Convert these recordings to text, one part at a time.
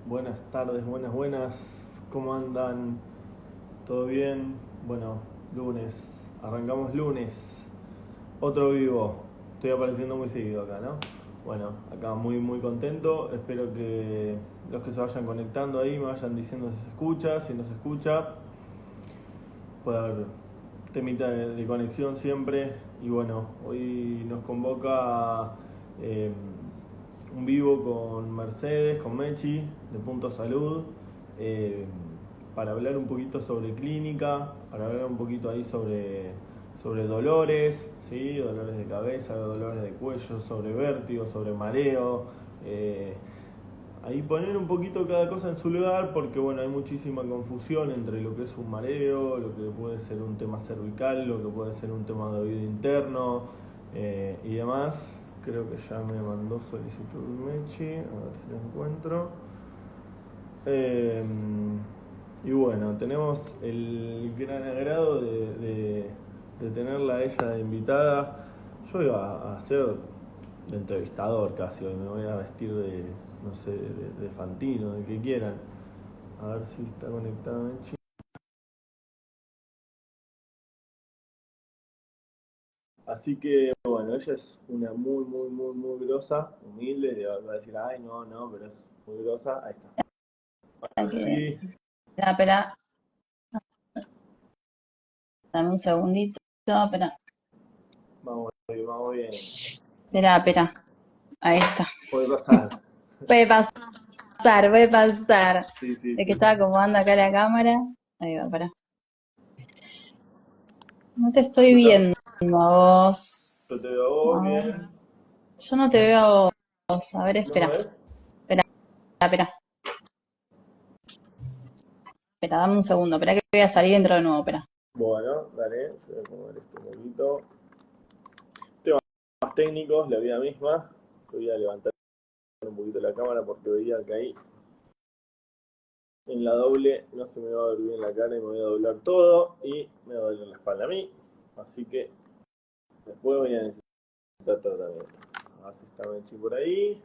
Buenas tardes, buenas. ¿Cómo andan? ¿Todo bien? Bueno, lunes. Arrancamos lunes. Otro vivo. Estoy apareciendo muy seguido acá, ¿no? Bueno, acá muy contento. Espero que los que se vayan conectando ahí me vayan diciendo si se escucha, si no se escucha. Puede haber temita de conexión siempre. Y bueno, hoy nos convoca eh, un vivo con Mercedes, con Mechi, de Punto Salud, eh, para hablar un poquito sobre clínica, para hablar un poquito ahí sobre dolores, ¿sí? Dolores de cabeza, dolores de cuello, sobre vértigo, sobre mareo. eh, Ahí poner un poquito cada cosa en su lugar porque bueno, hay muchísima confusión entre lo que es un mareo, lo que puede ser un tema cervical, lo que puede ser un tema de oído interno y demás. Creo que ya me mandó solicitud Mechi, a ver si lo encuentro. Eh, y bueno, tenemos el gran agrado de tenerla a ella de invitada. Yo iba a ser de entrevistador casi hoy, me voy a vestir de, no sé, de Fantino, de que quieran. A ver si está conectada Mechi. Así que bueno, ella es una muy grosa, humilde, le va a decir, ay, no, pero es muy grosa. Ahí está. Ahora Que, sí, espera, dame un segundito, espera, vamos bien. espera, ahí está. Puede pasar. Puede puede pasar. Sí. Es que estaba acomodando acá la cámara. Ahí va, espera. No te estoy Yo, viendo a yo te vos. veo a vos, A ver, bien. yo no te veo a vos. A ver, ¿No me espera, ves? espera, dame un segundo, espera que voy a salir y entro de nuevo, espera. Bueno, dale, voy a mover esto un poquito. Temas más técnicos, la vida misma. Voy a levantar un poquito la cámara porque veía que ahí en la doble no se me va a ver bien la cara y me voy a doblar todo y me va a doler la espalda a mí. Así que después voy a necesitar tratamiento. A ver si está Mechi por ahí.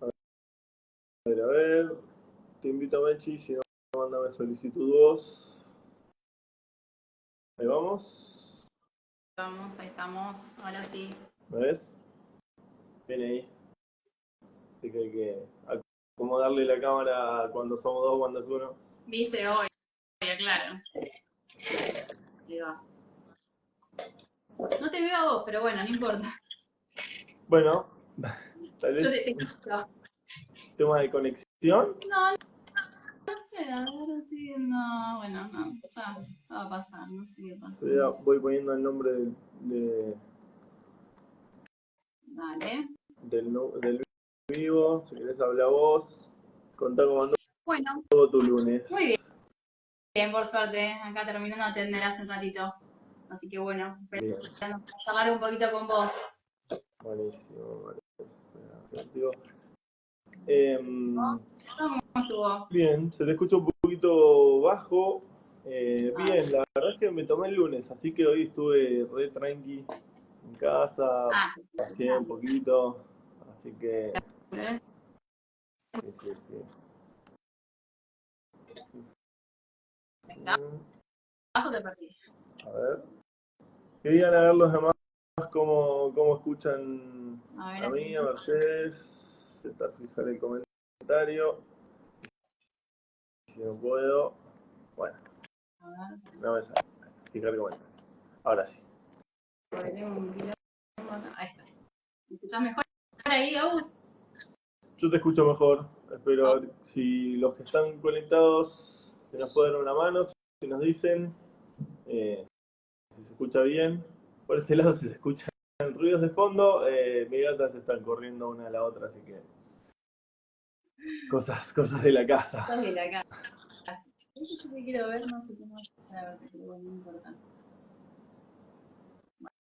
A ver. Te invito a Mechi, si no, mándame solicitud vos. Ahí vamos. Vamos, ahí estamos, ahora sí. ¿Me ves? Viene ahí. Así que hay que acomodarle la cámara cuando somos dos, cuando es uno. Viste hoy, claro. Ahí va. No te veo a vos, pero bueno, no importa. Bueno, tal Yo vez te un escucho. tema de conexión. No, no sé, a ver, sí, no, bueno, no, ya va a pasar, no sé qué pasa con eso. Voy poniendo el nombre de- Vale. del vivo. Si querés hablar vos, contá cómo andó Bueno, todo tu lunes. muy bien. Bien, por suerte, acá terminando de atender hace un ratito. Así que bueno, Bien, esperando charlar un poquito con vos. buenísimo. Digo, em, ¿Cómo estuvo? bien, se te escucha un poquito bajo. A Bien, ver. la verdad es que me tomé el lunes, así que hoy estuve re tranqui en casa, Ah, paseé un poquito, así que pero sí. está. Paso te perdí. A ver. Querían a ver los demás cómo escuchan A ver, a acá. mí, a Mercedes. Intentar fijar el comentario. Si no puedo. Bueno, A ver, no me sale. Fijar el comentario. Ahora sí. porque tengo un quilombo acá. Ahí está. ¿Me escuchás mejor ahí, Agus? Yo te escucho mejor. Espero a ver si los que están conectados se nos pueden dar una mano. Si nos dicen si se escucha bien. Por ese lado, si se escuchan ruidos de fondo, mis gatas están corriendo una a la otra, así que cosas de la casa. Estás bien acá. Eso yo te quiero ver, no sé qué más para verte, pero bueno, no importa. Bueno,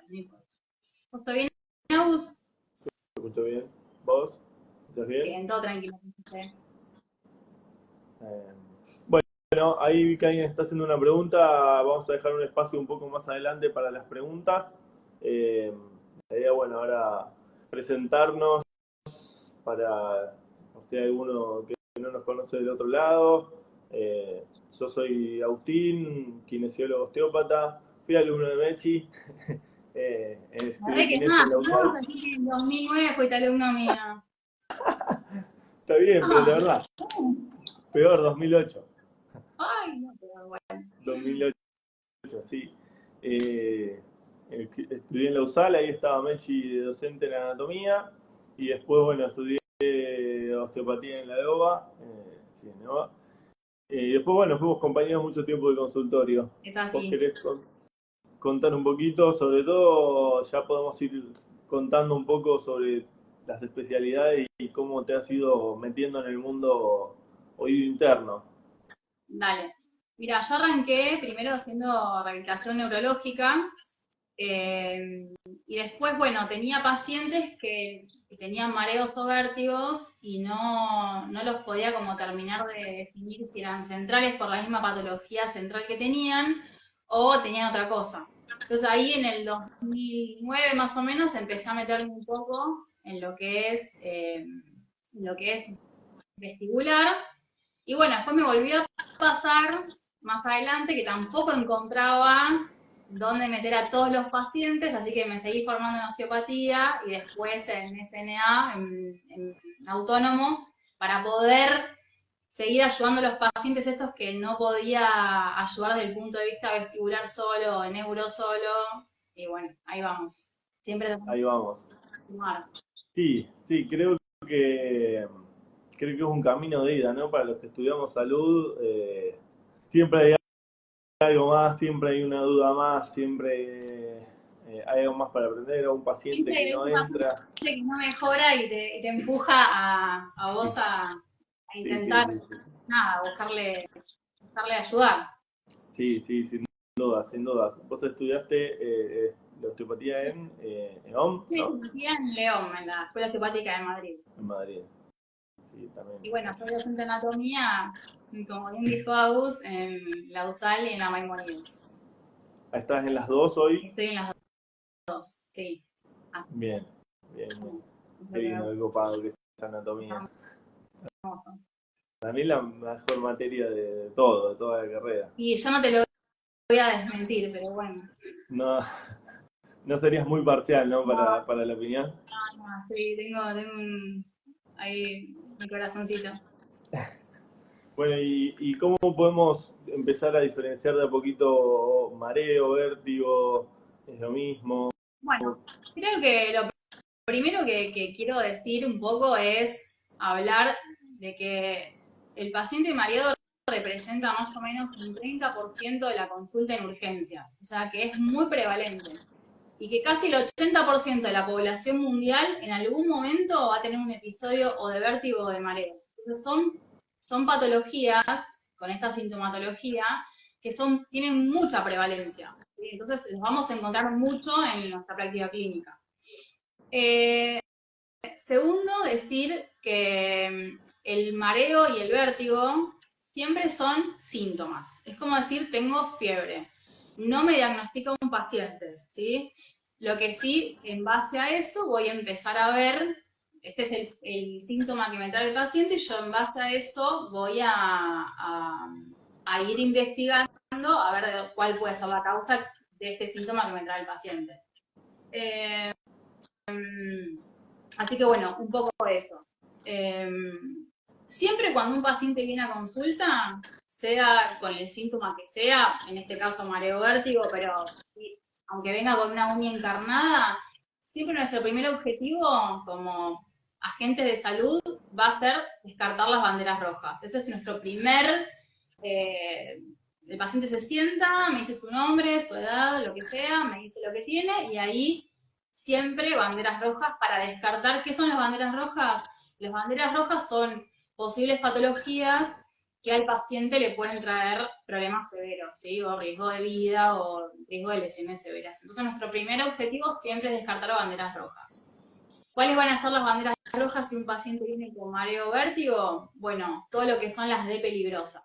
no importa. ¿Vos está bien, Agus? ¿Se escucha bien? ¿Vos? ¿Estás bien? Bien, todo tranquilo. ¿Sí? Eh, bueno, ahí vi que alguien está haciendo una pregunta. Vamos a dejar un espacio un poco más adelante para las preguntas. La idea, bueno, ahora presentarnos para alguno que no nos conoce del otro lado. Yo soy Agustín, kinesiólogo osteópata, fui alumno de Mechi. Re que más, vamos a decir que en 2009 fuiste alumno mío. Está bien, pero de verdad. Peor, 2008. Ay, no, pero bueno. 2008, sí. Estudié en la USAL, ahí estaba Mechi de docente en anatomía. Y después, bueno, estudié osteopatía en la EOBA. Sí, en EOBA. Y después, bueno, fuimos compañeros mucho tiempo de consultorio. Es así. ¿Vos querés contar un poquito? Sobre todo, ya podemos ir contando un poco sobre las especialidades y cómo te has ido metiendo en el mundo oído interno. Dale. Mira, yo arranqué primero haciendo rehabilitación neurológica y después, bueno, tenía pacientes que tenían mareos o vértigos y no los podía como terminar de definir si eran centrales por la misma patología central que tenían o tenían otra cosa. Entonces ahí en el 2009 más o menos empecé a meterme un poco en lo que es vestibular. Y bueno, después me volvió a pasar más adelante que tampoco encontraba dónde meter a todos los pacientes, así que me seguí formando en osteopatía y después en SNA, en autónomo, para poder seguir ayudando a los pacientes estos que no podía ayudar desde el punto de vista vestibular solo, en neuro solo, y bueno, ahí vamos. Siempre Ahí vamos. sumar. Sí, sí, creo que es un camino de ida, ¿no? Para los que estudiamos salud, siempre hay algo más, siempre hay una duda más, siempre hay algo más para aprender, o un paciente Siempre que hay no un entra. paciente que no mejora y te empuja a vos Sí, a sí, intentar, sí, sí. nada, buscarle ayudar. Sí, sí, sin duda, sin duda. Vos estudiaste la osteopatía en OM, Soy ¿no? osteopatía en León, en la Escuela Osteopática de Madrid. En Madrid. Sí, también. Y bueno, soy docente de anatomía, como bien dijo Agus, en la USAL y en la Maimonides. ¿Estás en las dos hoy? Estoy en las dos, sí. Así Bien, bien, bien. es Qué lo que me lindo, qué copado que es la anatomía. gusta, hermoso. Para mí la mejor materia de todo, de toda la carrera. Y yo no te lo voy a desmentir, pero bueno. No, no serías muy parcial, ¿no? No, Para la opinión. no, sí, tengo ahí mi corazoncito. Bueno, ¿y cómo podemos empezar a diferenciar de a poquito mareo, vértigo? ¿Es lo mismo? Bueno, creo que lo primero que quiero decir un poco es hablar de que el paciente mareado representa más o menos un 30% de la consulta en urgencias, o sea que es muy prevalente. Y que casi el 80% de la población mundial en algún momento va a tener un episodio o de vértigo o de mareo. Entonces son patologías con esta sintomatología que tienen mucha prevalencia. ¿Sí? Entonces los vamos a encontrar mucho en nuestra práctica clínica. Segundo, decir que el mareo y el vértigo siempre son síntomas. Es como decir, tengo fiebre. No me diagnostica un paciente, ¿sí? Lo que sí, en base a eso, voy a empezar a ver, este es el síntoma que me trae el paciente, y yo en base a eso voy a ir investigando a ver cuál puede ser la causa de este síntoma que me trae el paciente. Así que bueno, un poco eso. Siempre cuando un paciente viene a consulta, sea con el síntoma que sea, en este caso mareo vértigo, pero sí, aunque venga con una uña encarnada, siempre nuestro primer objetivo como agentes de salud va a ser descartar las banderas rojas. Ese es nuestro primer... el paciente se sienta, me dice su nombre, su edad, lo que sea, me dice lo que tiene y ahí siempre banderas rojas para descartar. ¿Qué son las banderas rojas? Las banderas rojas son posibles patologías que al paciente le pueden traer problemas severos, ¿sí? O riesgo de vida o riesgo de lesiones severas. Entonces nuestro primer objetivo siempre es descartar banderas rojas. ¿Cuáles van a ser las banderas rojas si un paciente viene con mareo o vértigo? Bueno, todo lo que son las D peligrosas.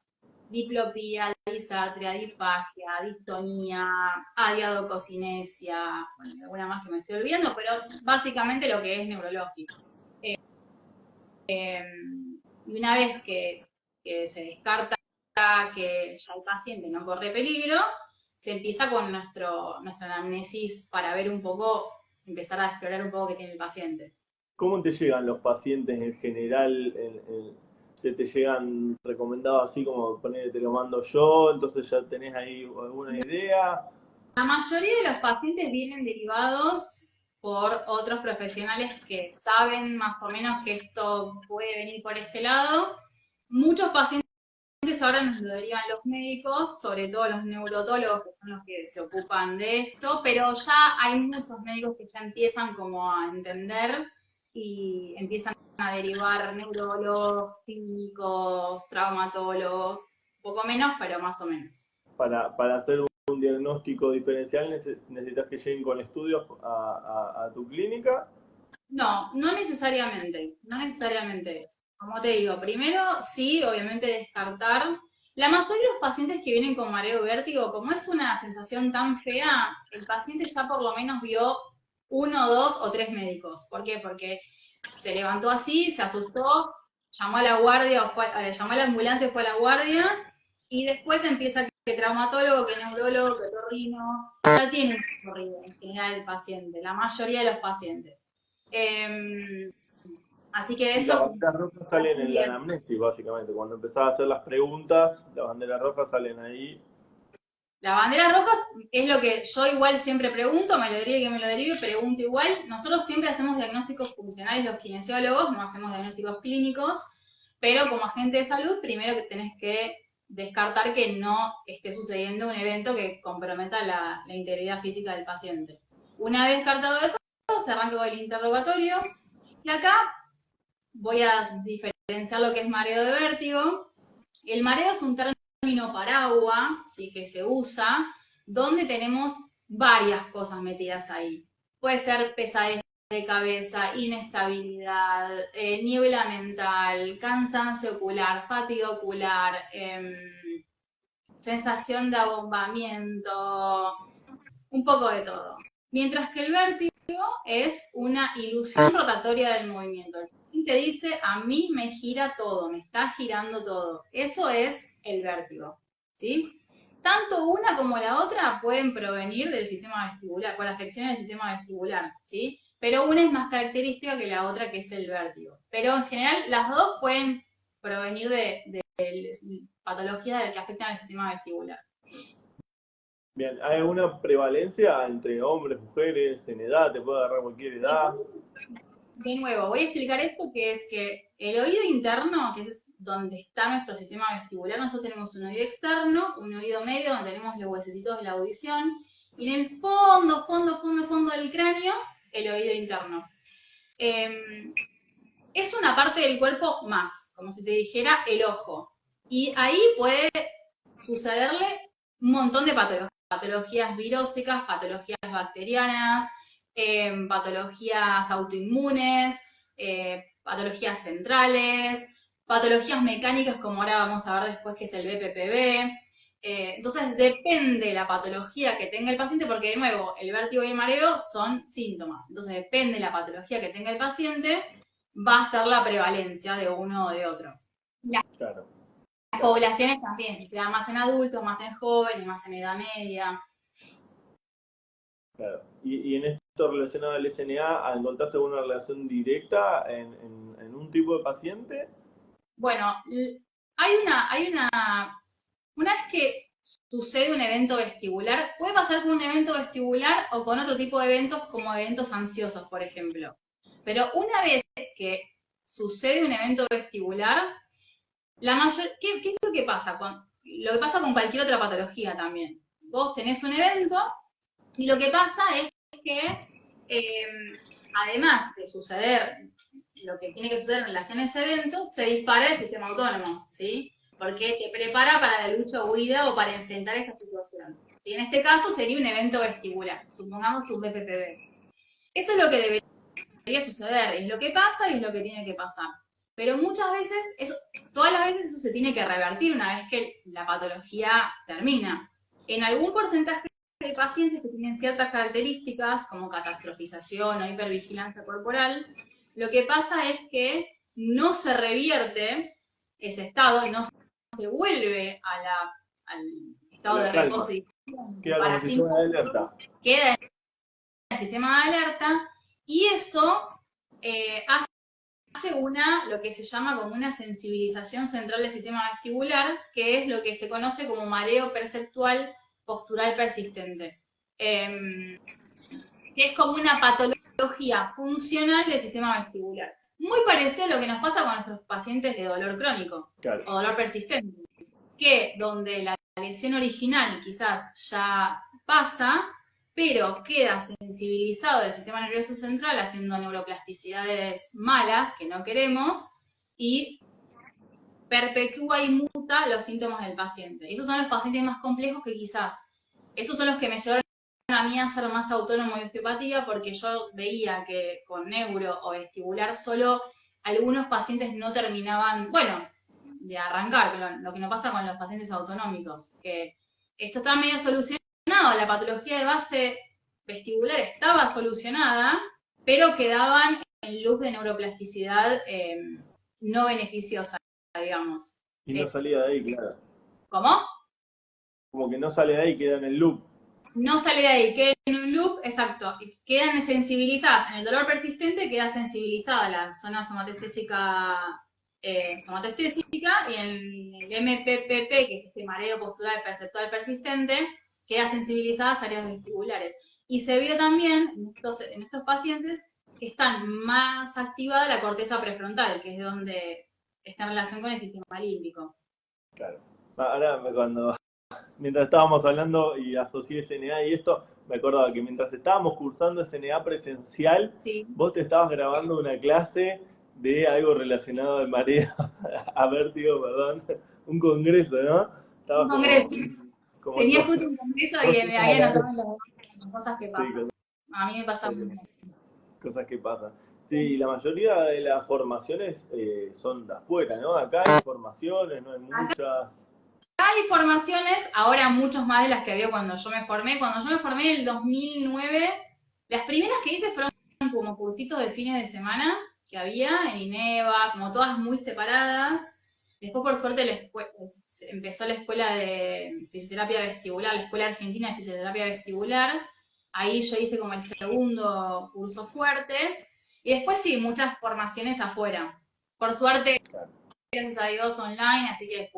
Diplopía, disartria, disfagia, distonía, adiadococinesia, bueno, alguna más que me estoy olvidando, pero básicamente lo que es neurológico. Y una vez que se descarta que ya el paciente no corre peligro, se empieza con nuestra anamnesis para ver un poco, empezar a explorar un poco qué tiene el paciente. ¿Cómo te llegan los pacientes en general? ¿Se te llegan recomendados así como poner, te lo mando yo, entonces ya tenés ahí alguna idea? La mayoría de los pacientes vienen derivados por otros profesionales que saben más o menos que esto puede venir por este lado. Muchos pacientes ahora nos lo derivan los médicos, sobre todo los neurotólogos, que son los que se ocupan de esto, pero ya hay muchos médicos que ya empiezan como a entender y empiezan a derivar neurólogos, clínicos, traumatólogos, poco menos, pero más o menos. Para hacer un diagnóstico diferencial necesitas que lleguen con estudios a tu clínica. No, no necesariamente, no necesariamente. Como te digo, primero sí, obviamente descartar. La mayoría de los pacientes que vienen con mareo y vértigo, como es una sensación tan fea, el paciente ya por lo menos vio uno, dos o tres médicos. ¿Por qué? Porque se levantó así, se asustó, llamó a la guardia, llamó a la ambulancia, fue a la guardia, y después empieza que traumatólogo, que neurólogo, que otorrino. Ya tiene un recorrido en general el paciente, la mayoría de los pacientes. Eh, Así que Y las eso, banderas rojas salen en la anamnesis, básicamente. Cuando empezás a hacer las preguntas, las banderas rojas salen ahí. las banderas rojas es lo que yo igual siempre pregunto, me lo derive que me lo derive, pregunto igual. Nosotros siempre hacemos diagnósticos funcionales los kinesiólogos, no hacemos diagnósticos clínicos, pero como agente de salud, primero que tenés que descartar que no esté sucediendo un evento que comprometa la integridad física del paciente. Una vez descartado eso, se arranca con el interrogatorio. Y acá voy a diferenciar lo que es mareo de vértigo. El mareo es un término paraguas, ¿sí? Que se usa, donde tenemos varias cosas metidas ahí. Puede ser pesadez de cabeza, inestabilidad, niebla mental, cansancio ocular, fatiga ocular, sensación de abombamiento, un poco de todo. Mientras que el vértigo es una ilusión rotatoria del movimiento. El paciente dice, a mí me gira todo, me está girando todo. Eso es el vértigo, ¿sí? Tanto una como la otra pueden provenir del sistema vestibular, por afecciones del sistema vestibular, ¿sí? Pero una es más característica que la otra, que es el vértigo. Pero en general, las dos pueden provenir de patologías que afectan al sistema vestibular. Bien, ¿hay alguna prevalencia entre hombres, mujeres, en edad? ¿Te puede agarrar cualquier edad? De nuevo, voy a explicar esto, que es que el oído interno, que es donde está nuestro sistema vestibular, nosotros tenemos un oído externo, un oído medio, donde tenemos los huesecitos de la audición, y en el fondo del cráneo, el oído interno. Es una parte del cuerpo más, como si te dijera el ojo. Y ahí puede sucederle un montón de patologías, patologías virósicas, patologías bacterianas, patologías autoinmunes, patologías centrales, patologías mecánicas, como ahora vamos a ver después, que es el BPPV. Entonces depende la patología que tenga el paciente, porque de nuevo, el vértigo y el mareo son síntomas. Entonces depende la patología que tenga el paciente, va a ser la prevalencia de uno o de otro. Las Claro, claro, poblaciones también, si se da más en adultos, más en jóvenes, más en edad media. claro. Y en esto relacionado al SNA, ¿encontraste alguna relación directa en un tipo de paciente? Bueno, una vez que sucede un evento vestibular, puede pasar con un evento vestibular o con otro tipo de eventos como eventos ansiosos, por ejemplo. Pero una vez que sucede un evento vestibular, ¿qué es lo que pasa? Lo que pasa con cualquier otra patología también. Vos tenés un evento y lo que pasa es que, eh, además de suceder lo que tiene que suceder en relación a ese evento, se dispara el sistema autónomo, ¿sí? Porque te prepara para la lucha o huida o para enfrentar esa situación. ¿Sí? En este caso sería un evento vestibular, supongamos un BPPV. Eso es lo que debería suceder, es lo que pasa y es lo que tiene que pasar. Pero muchas veces, todas las veces eso se tiene que revertir una vez que la patología termina. En algún porcentaje de pacientes que tienen ciertas características, como catastrofización o hipervigilancia corporal, lo que pasa es que no se revierte ese estado, no se vuelve al estado de reposo y queda como sistema de alerta. Queda en el sistema de alerta y eso hace lo que se llama como una sensibilización central del sistema vestibular, que es lo que se conoce como mareo perceptual postural persistente, que es como una patología funcional del sistema vestibular. Muy parecido a lo que nos pasa con nuestros pacientes de dolor crónico o dolor persistente, que donde la lesión original quizás ya pasa, pero queda sensibilizado el sistema nervioso central haciendo neuroplasticidades malas que no queremos y perpetúa y muta los síntomas del paciente. Y esos son los pacientes más complejos que quizás, esos son los que me llevaron a mí a ser más autónomo de osteopatía, porque yo veía que con neuro o vestibular solo algunos pacientes no terminaban, bueno, de arrancar, lo que no pasa con los pacientes autonómicos, que esto está medio solucionado, la patología de base vestibular estaba solucionada, pero quedaban en luz de neuroplasticidad no beneficiosa, digamos. Y no salía de ahí, claro. ¿Cómo? Como que no sale de ahí, queda en el loop. No sale de ahí, queda en un loop, exacto. Quedan sensibilizadas. En el dolor persistente queda sensibilizada la zona somatestésica y en el MPPP, que es este mareo postural perceptual persistente, queda sensibilizadas áreas vestibulares. Y se vio también en estos pacientes que están más activada la corteza prefrontal, que es donde está en relación con el sistema límbico. Claro. Ahora, mientras estábamos hablando y asocié SNA y esto, me acordaba que mientras estábamos cursando SNA presencial, sí, vos te estabas grabando una clase de algo relacionado al mareo, a vértigo, perdón, un congreso, ¿no? Un congreso. Tenía justo un congreso y me había notado las cosas que pasan. Sí, a mí me pasa mucho. Cosas que pasan. Sí, y la mayoría de las formaciones son de afuera, ¿no? Acá hay formaciones, no hay muchas. Hay formaciones, ahora muchos más de las que había cuando yo me formé. Cuando yo me formé en el 2009, las primeras que hice fueron como cursitos de fines de semana que había en INEVA, como todas muy separadas. Después, por suerte, empezó la escuela de fisioterapia vestibular, la Escuela Argentina de Fisioterapia Vestibular. Ahí yo hice como el segundo curso fuerte. Y después sí, muchas formaciones afuera. Por suerte, gracias a Dios, online, así que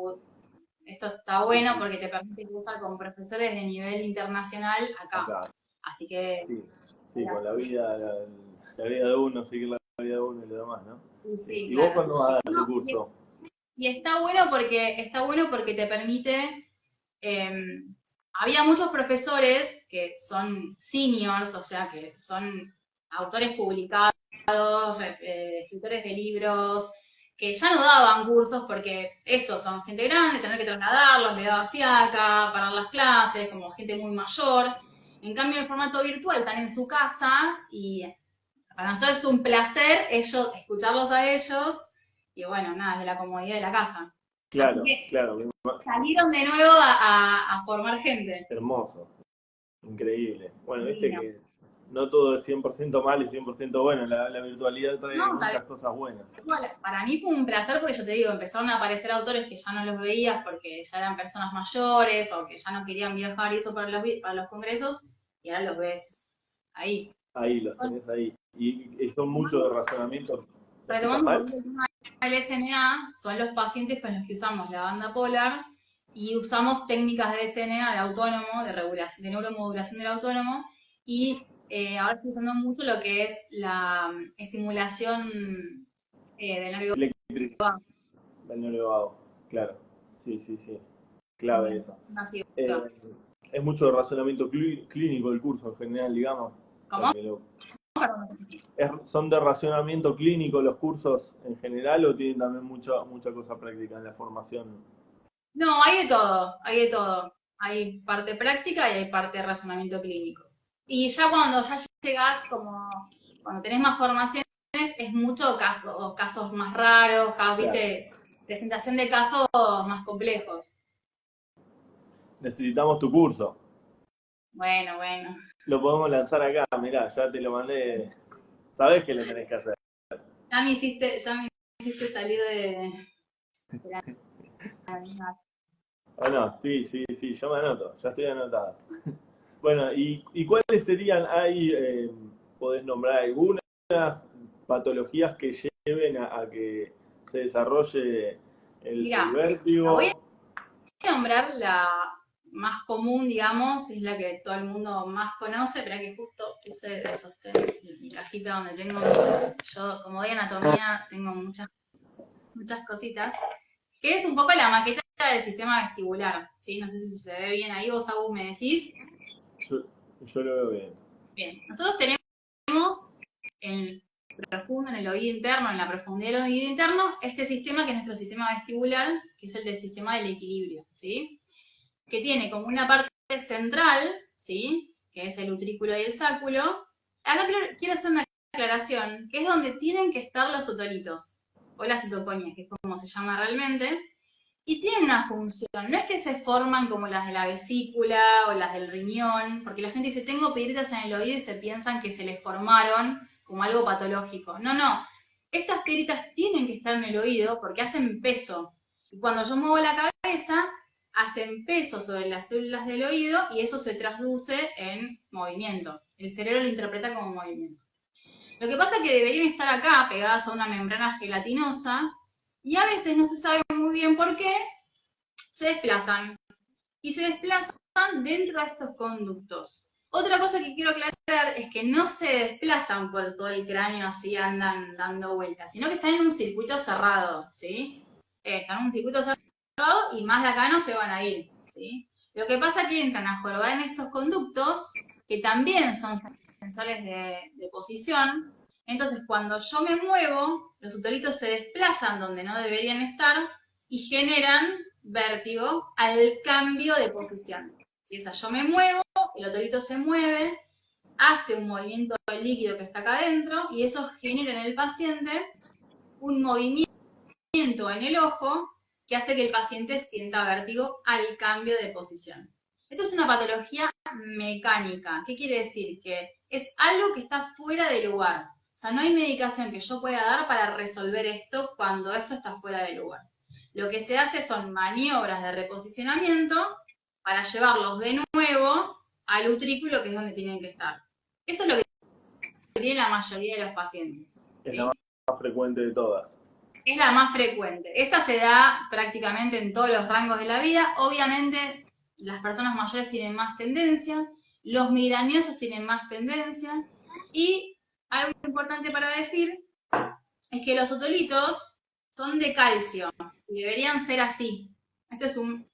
esto está bueno porque te permite usar con profesores de nivel internacional acá. Así que... Sí, con la vida de uno, seguir la vida de uno y lo demás, ¿no? Sí, ¿Y vos cuándo vas a dar tu curso? Y está bueno porque te permite... había muchos profesores que son seniors, o sea, que son autores publicados, escritores de libros, que ya no daban cursos porque eso, son gente grande, tener que trasladarlos, le daba fiaca, parar las clases, como gente muy mayor. En cambio, en el formato virtual están en su casa y para nosotros es un placer escucharlos a ellos y bueno, nada, desde la comodidad de la casa. Claro, claro. Salieron de nuevo a formar gente. Hermoso, increíble. Bueno, viste que no todo es 100% malo y 100% bueno, la virtualidad trae muchas cosas buenas. Para mí fue un placer porque yo te digo, empezaron a aparecer autores que ya no los veías porque ya eran personas mayores o que ya no querían viajar y eso para los congresos y ahora los ves ahí. Ahí, los tenés ahí. Y son mucho de razonamiento. Retomando el tema del SNA, son los pacientes con los que usamos la banda polar y usamos técnicas de SNA, de autónomo, de regulación, de neuromodulación del autónomo y ahora estoy usando mucho lo que es la estimulación del nervio vago. Del nervio vago, claro. Sí. Clave eso. Es mucho de razonamiento clínico el curso en general, digamos. ¿Cómo? ¿Son de racionamiento clínico los cursos en general o tienen también mucha cosa práctica en la formación? No, hay de todo. Hay parte práctica y hay parte de razonamiento clínico. Y ya cuando ya llegás, cuando tenés más formaciones, es mucho casos más raros, ¿viste? Presentación de casos más complejos. Necesitamos tu curso. Bueno. Lo podemos lanzar acá, mirá, ya te lo mandé. Sabés que lo tenés que hacer. Ya me hiciste hiciste salir de la... No, sí, yo me anoto, ya estoy anotado. Bueno, ¿y cuáles serían, podés nombrar algunas patologías que lleven a que se desarrolle el Mira, la voy vértigo? a nombrar la más común, digamos, es la que todo el mundo más conoce, pero que justo puse de sostén mi cajita donde tengo, yo como doy anatomía, tengo muchas cositas, que es un poco la maqueta del sistema vestibular, ¿sí? No sé si se ve bien ahí, vos, Agus, me decís. Yo lo veo bien. Bien, nosotros tenemos en profundo, en el oído interno, en la profundidad del oído interno, este sistema que es nuestro sistema vestibular, que es el del sistema del equilibrio, ¿sí? Que tiene como una parte central, ¿sí? Que es el utrículo y el sáculo. Acá quiero hacer una aclaración, que es donde tienen que estar los otolitos, o la citoconia, que es como se llama realmente, y tienen una función, no es que se forman como las de la vesícula o las del riñón, porque la gente dice, tengo piedritas en el oído y se piensan que se les formaron como algo patológico. No, no, estas piedritas tienen que estar en el oído porque hacen peso. Y cuando yo muevo la cabeza, hacen peso sobre las células del oído y eso se traduce en movimiento. El cerebro lo interpreta como movimiento. Lo que pasa es que deberían estar acá, pegadas a una membrana gelatinosa, y a veces no se sabe muy bien por qué, se desplazan. Y se desplazan dentro de estos conductos. Otra cosa que quiero aclarar es que no se desplazan por todo el cráneo así, andan dando vueltas, sino que están en un circuito cerrado, ¿sí? Están en un circuito cerrado y más de acá no se van a ir, ¿sí? Lo que pasa es que entran a jorobar en estos conductos, que también son sensores de posición. Entonces, cuando yo me muevo, los utolitos se desplazan donde no deberían estar y generan vértigo al cambio de posición. Si esa yo me muevo, el otolito se mueve, hace un movimiento del líquido que está acá adentro y eso genera en el paciente un movimiento en el ojo que hace que el paciente sienta vértigo al cambio de posición. Esto es una patología mecánica. ¿Qué quiere decir? Que es algo que está fuera de lugar. O sea, no hay medicación que yo pueda dar para resolver esto cuando esto está fuera de lugar. Lo que se hace son maniobras de reposicionamiento para llevarlos de nuevo al utrículo, que es donde tienen que estar. Eso es lo que tiene la mayoría de los pacientes. Es la ¿Sí? más frecuente de todas. Es la más frecuente. Esta se da prácticamente en todos los rangos de la vida. Obviamente, las personas mayores tienen más tendencia, los migrañosos tienen más tendencia. Y algo importante para decir es que los otolitos son de calcio y deberían ser así. Esto es un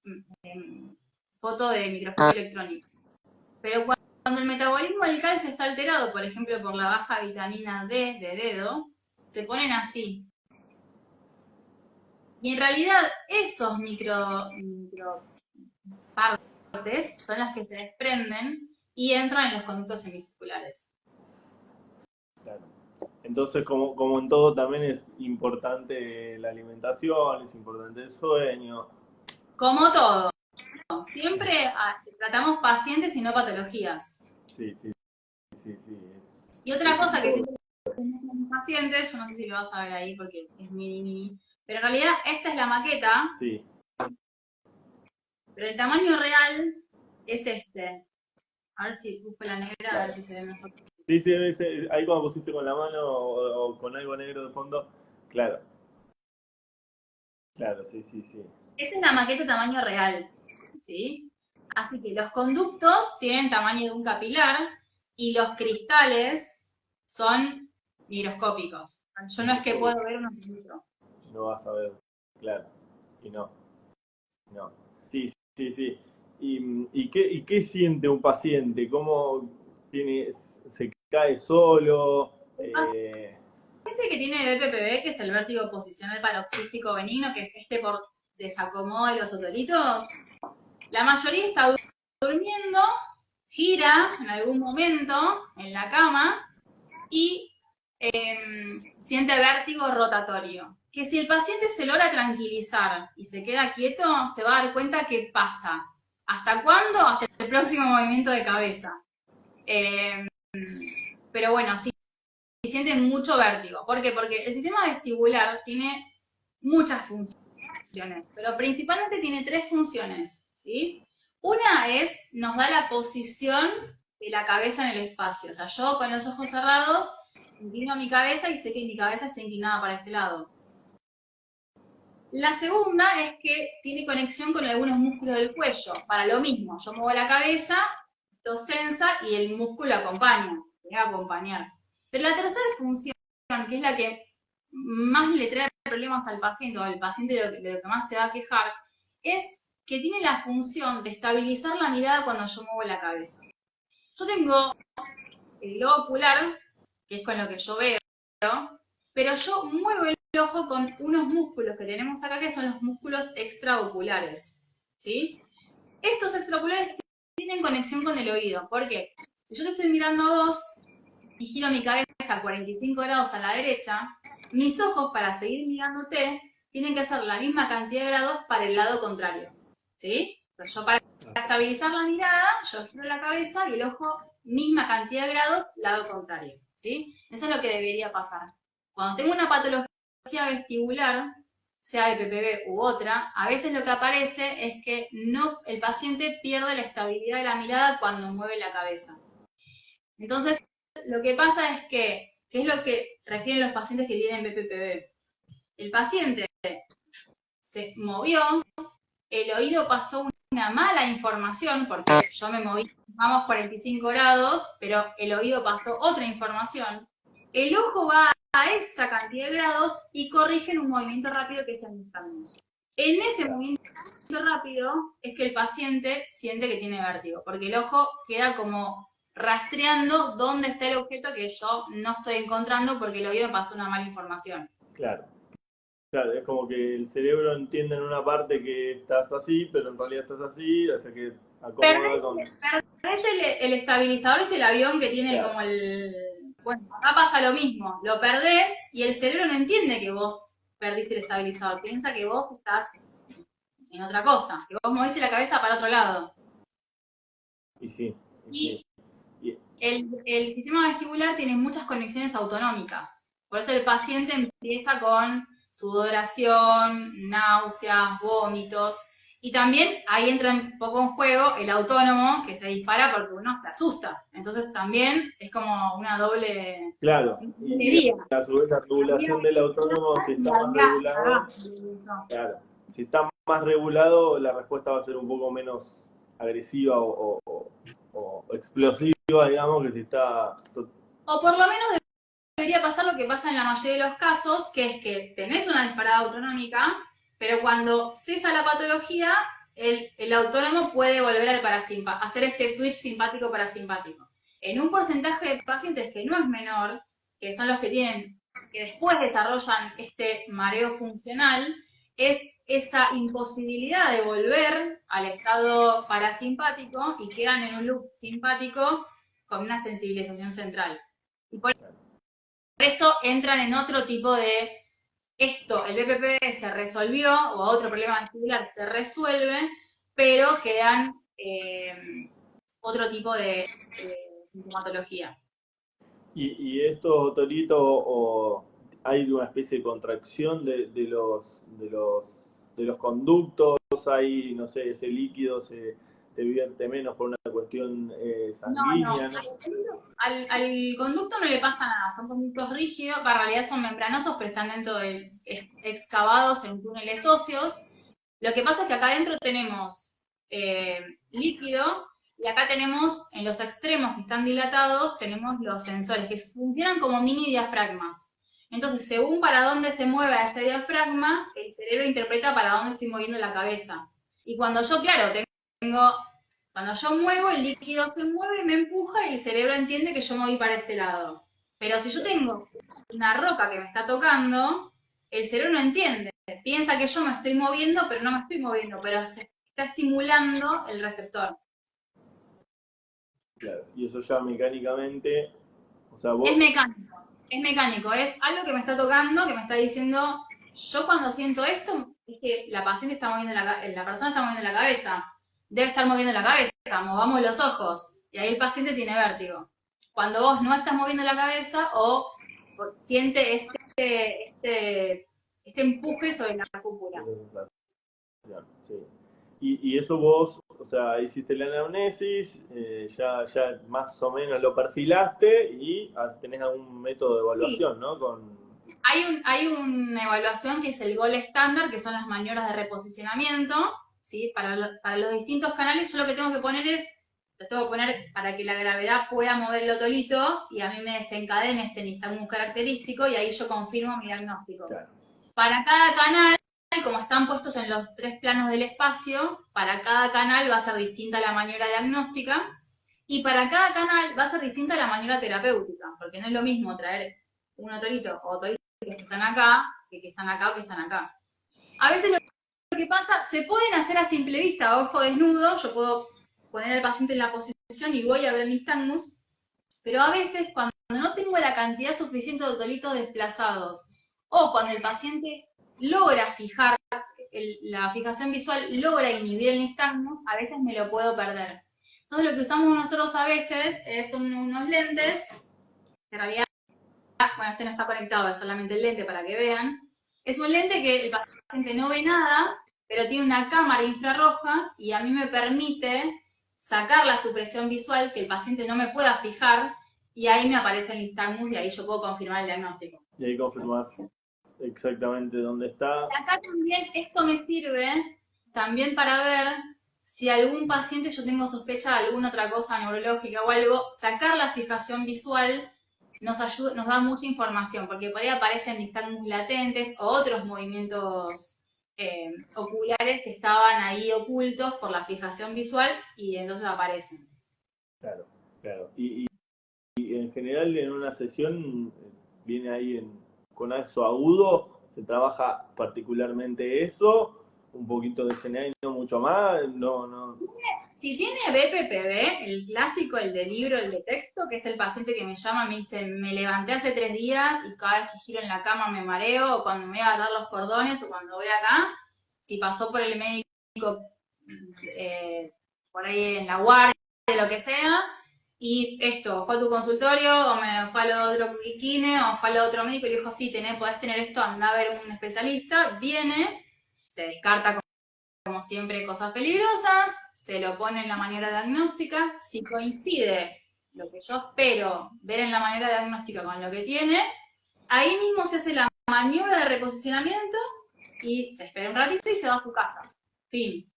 foto de microscopio electrónico. Pero cuando el metabolismo del calcio está alterado, por ejemplo, por la baja vitamina D de dedo, se ponen así. Y en realidad esos micropartes son las que se desprenden y entran en los conductos semicirculares. Claro. Entonces, como en todo, también es importante la alimentación, es importante el sueño. Como todo, siempre tratamos pacientes y no patologías. Sí. Y otra cosa que siempre tenemos en pacientes, yo no sé si lo vas a ver ahí porque es mini, pero en realidad esta es la maqueta, Sí. pero el tamaño real es este. A ver si busco la negra, a ver si se ve mejor. Sí, ahí cuando pusiste con la mano o con algo negro de fondo, claro. Claro, sí. Esta es la maqueta tamaño real, ¿sí? Así que los conductos tienen tamaño de un capilar y los cristales son microscópicos. Yo no es que puedo ver unos milímetros. No vas a ver, claro. Y no. Sí. ¿Y qué siente un paciente? ¿Cómo se cae solo? El paciente que tiene BPPV, que es el vértigo posicional paroxístico benigno, que es este por desacomodo de los otolitos, la mayoría está durmiendo, gira en algún momento en la cama y siente vértigo rotatorio. Que si el paciente se logra tranquilizar y se queda quieto, se va a dar cuenta que pasa. ¿Hasta cuándo? Hasta el próximo movimiento de cabeza. Pero bueno, sí, siente mucho vértigo. ¿Por qué? Porque el sistema vestibular tiene muchas funciones, pero principalmente tiene tres funciones, ¿sí? Una es, nos da la posición de la cabeza en el espacio. O sea, yo con los ojos cerrados inclino mi cabeza y sé que mi cabeza está inclinada para este lado. La segunda es que tiene conexión con algunos músculos del cuello. Para lo mismo, yo muevo la cabeza, esto sensa y el músculo acompaña, tiene que acompañar. Pero la tercera función, que es la que más le trae problemas al paciente, o al paciente de lo que más se va a quejar, es que tiene la función de estabilizar la mirada cuando yo muevo la cabeza. Yo tengo el globo ocular, que es con lo que yo veo, pero yo muevo el ojo con unos músculos que tenemos acá, que son los músculos extraoculares, ¿sí? Estos extraoculares tienen conexión con el oído. ¿Por qué? Si yo te estoy mirando a vos y giro mi cabeza a 45 grados a la derecha, mis ojos, para seguir mirándote, tienen que hacer la misma cantidad de grados para el lado contrario, ¿sí? Pero yo, para estabilizar la mirada, yo giro la cabeza y el ojo, misma cantidad de grados, lado contrario, ¿sí? Eso es lo que debería pasar. Cuando tengo una patología vestibular, sea de PPB u otra, a veces lo que aparece es que el paciente pierde la estabilidad de la mirada cuando mueve la cabeza. Entonces, lo que pasa es que es lo que refieren los pacientes que tienen BPPB. El paciente se movió, el oído pasó una mala información, porque yo me moví, vamos 45 grados, pero el oído pasó otra información. El ojo va a esa cantidad de grados y corrigen un movimiento rápido que es el nistagmus. En ese movimiento rápido es que el paciente siente que tiene vértigo, porque el ojo queda como rastreando dónde está el objeto que yo no estoy encontrando porque el oído pasó una mala información. Claro. Claro, es como que el cerebro entiende en una parte que estás así, pero en realidad estás así, hasta que acomoda con... Perdés el estabilizador, el avión que tiene como el... Bueno, acá pasa lo mismo, lo perdés y el cerebro no entiende que vos perdiste el estabilizador, piensa que vos estás en otra cosa, que vos moviste la cabeza para otro lado. Y sí. Y el sistema vestibular tiene muchas conexiones autonómicas, por eso el paciente empieza con sudoración, náuseas, vómitos, y también ahí entra un poco en juego el autónomo, que se dispara porque uno se asusta. Entonces también es como una doble... Claro, y a su vez la regulación del autónomo, si está más regulado, claro, si está más regulado, la respuesta va a ser un poco menos agresiva o explosiva, digamos, que si está... O por lo menos debería pasar lo que pasa en la mayoría de los casos, que es que tenés una disparada autonómica, pero cuando cesa la patología, el autónomo puede volver al parasimpático, hacer este switch simpático-parasimpático. En un porcentaje de pacientes que no es menor, que son los que después desarrollan este mareo funcional, es esa imposibilidad de volver al estado parasimpático y quedan en un loop simpático con una sensibilización central. Y por eso entran en otro tipo de esto, el BPPD se resolvió, o otro problema vestibular se resuelve, pero quedan otro tipo de sintomatología. Y esto, Torito, hay una especie de contracción de los conductos, hay, no sé, ese líquido se vierte menos por una cuestión sanguínea, ¿no? Al conducto no le pasa nada, son conductos rígidos, en realidad son membranosos, pero están excavados en túneles óseos. Lo que pasa es que acá adentro tenemos líquido y acá tenemos, en los extremos que están dilatados, tenemos los sensores que funcionan como mini diafragmas. Entonces, según para dónde se mueve ese diafragma, el cerebro interpreta para dónde estoy moviendo la cabeza. Y cuando yo, claro, cuando yo muevo, el líquido se mueve, me empuja y el cerebro entiende que yo moví para este lado. Pero si yo tengo una roca que me está tocando, el cerebro no entiende. Piensa que yo me estoy moviendo, pero no me estoy moviendo, pero se está estimulando el receptor. Claro, y eso ya mecánicamente, o sea, vos... Es mecánico, es algo que me está tocando, que me está diciendo, yo cuando siento esto, es que la paciente está moviendo la persona está moviendo la cabeza, debe estar moviendo la cabeza, movamos los ojos, y ahí el paciente tiene vértigo. Cuando vos no estás moviendo la cabeza o siente este empuje sobre la cúpula. Sí. Y eso vos, o sea, hiciste la anamnesis, ya más o menos lo perfilaste y tenés algún método de Sí, evaluación, ¿no? hay una evaluación que es el gol estándar, que son las maniobras de reposicionamiento, ¿sí? Para los distintos canales yo lo que tengo que poner es, lo tengo que poner para que la gravedad pueda mover el otolito y a mí me desencadene este nistagmus característico y ahí yo confirmo mi diagnóstico. Claro. Para cada canal, como están puestos en los 3 planos del espacio, para cada canal va a ser distinta la maniobra diagnóstica y para cada canal va a ser distinta la maniobra terapéutica, porque no es lo mismo traer un otolito o otolitos que están acá, que están acá o que están acá. A veces lo que pasa, se pueden hacer a simple vista, a ojo desnudo, yo puedo poner al paciente en la posición y voy a ver el nistagmus, pero a veces cuando no tengo la cantidad suficiente de otolitos desplazados o cuando el paciente logra fijar, la fijación visual logra inhibir el nistagmus, a veces me lo puedo perder. Entonces lo que usamos nosotros a veces son unos lentes, que en realidad, bueno, este no está conectado, es solamente el lente para que vean. Es un lente que el paciente no ve nada, pero tiene una cámara infrarroja y a mí me permite sacar la supresión visual que el paciente no me pueda fijar y ahí me aparece el nistagmus y ahí yo puedo confirmar el diagnóstico. Y ahí confirmás exactamente dónde está. Acá también esto me sirve también para ver si algún paciente yo tengo sospecha de alguna otra cosa neurológica o algo, sacar la fijación visual nos da mucha información, porque por ahí aparecen nistagmus latentes o otros movimientos oculares que estaban ahí ocultos por la fijación visual y entonces aparecen. Claro, claro. Y en general en una sesión viene ahí con eso agudo, se trabaja particularmente eso, un poquito de CNA y no mucho más, no. Si tiene BPPV, el clásico, el de libro, el de texto, que es el paciente que me llama, me dice, me levanté hace 3 días y cada vez que giro en la cama me mareo, o cuando me voy a atar los cordones, o cuando voy acá, si pasó por el médico, por ahí en la guardia, lo que sea, y esto, fue a tu consultorio, o me fue a otro kine, o fue a otro médico, y le dijo, sí, podés tener esto, anda a ver un especialista, viene, se descarta como siempre, cosas peligrosas, se lo pone en la maniobra diagnóstica, si coincide lo que yo espero ver en la maniobra diagnóstica con lo que tiene, ahí mismo se hace la maniobra de reposicionamiento y se espera un ratito y se va a su casa. Fin.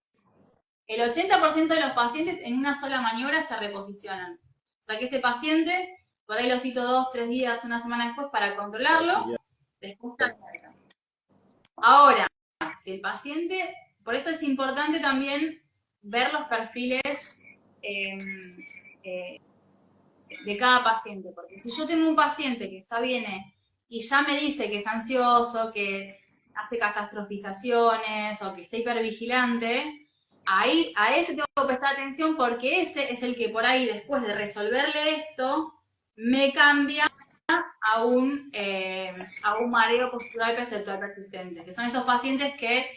El 80% de los pacientes en una sola maniobra se reposicionan. O sea que ese paciente, por ahí lo cito 2, 3 días, una semana después para controlarlo, después está. Ahora, si el paciente, por eso es importante también ver los perfiles de cada paciente, porque si yo tengo un paciente que ya viene y ya me dice que es ansioso, que hace catastrofizaciones o que está hipervigilante, ahí a ese tengo que prestar atención porque ese es el que por ahí después de resolverle esto me cambia a un mareo postural perceptual persistente, que son esos pacientes que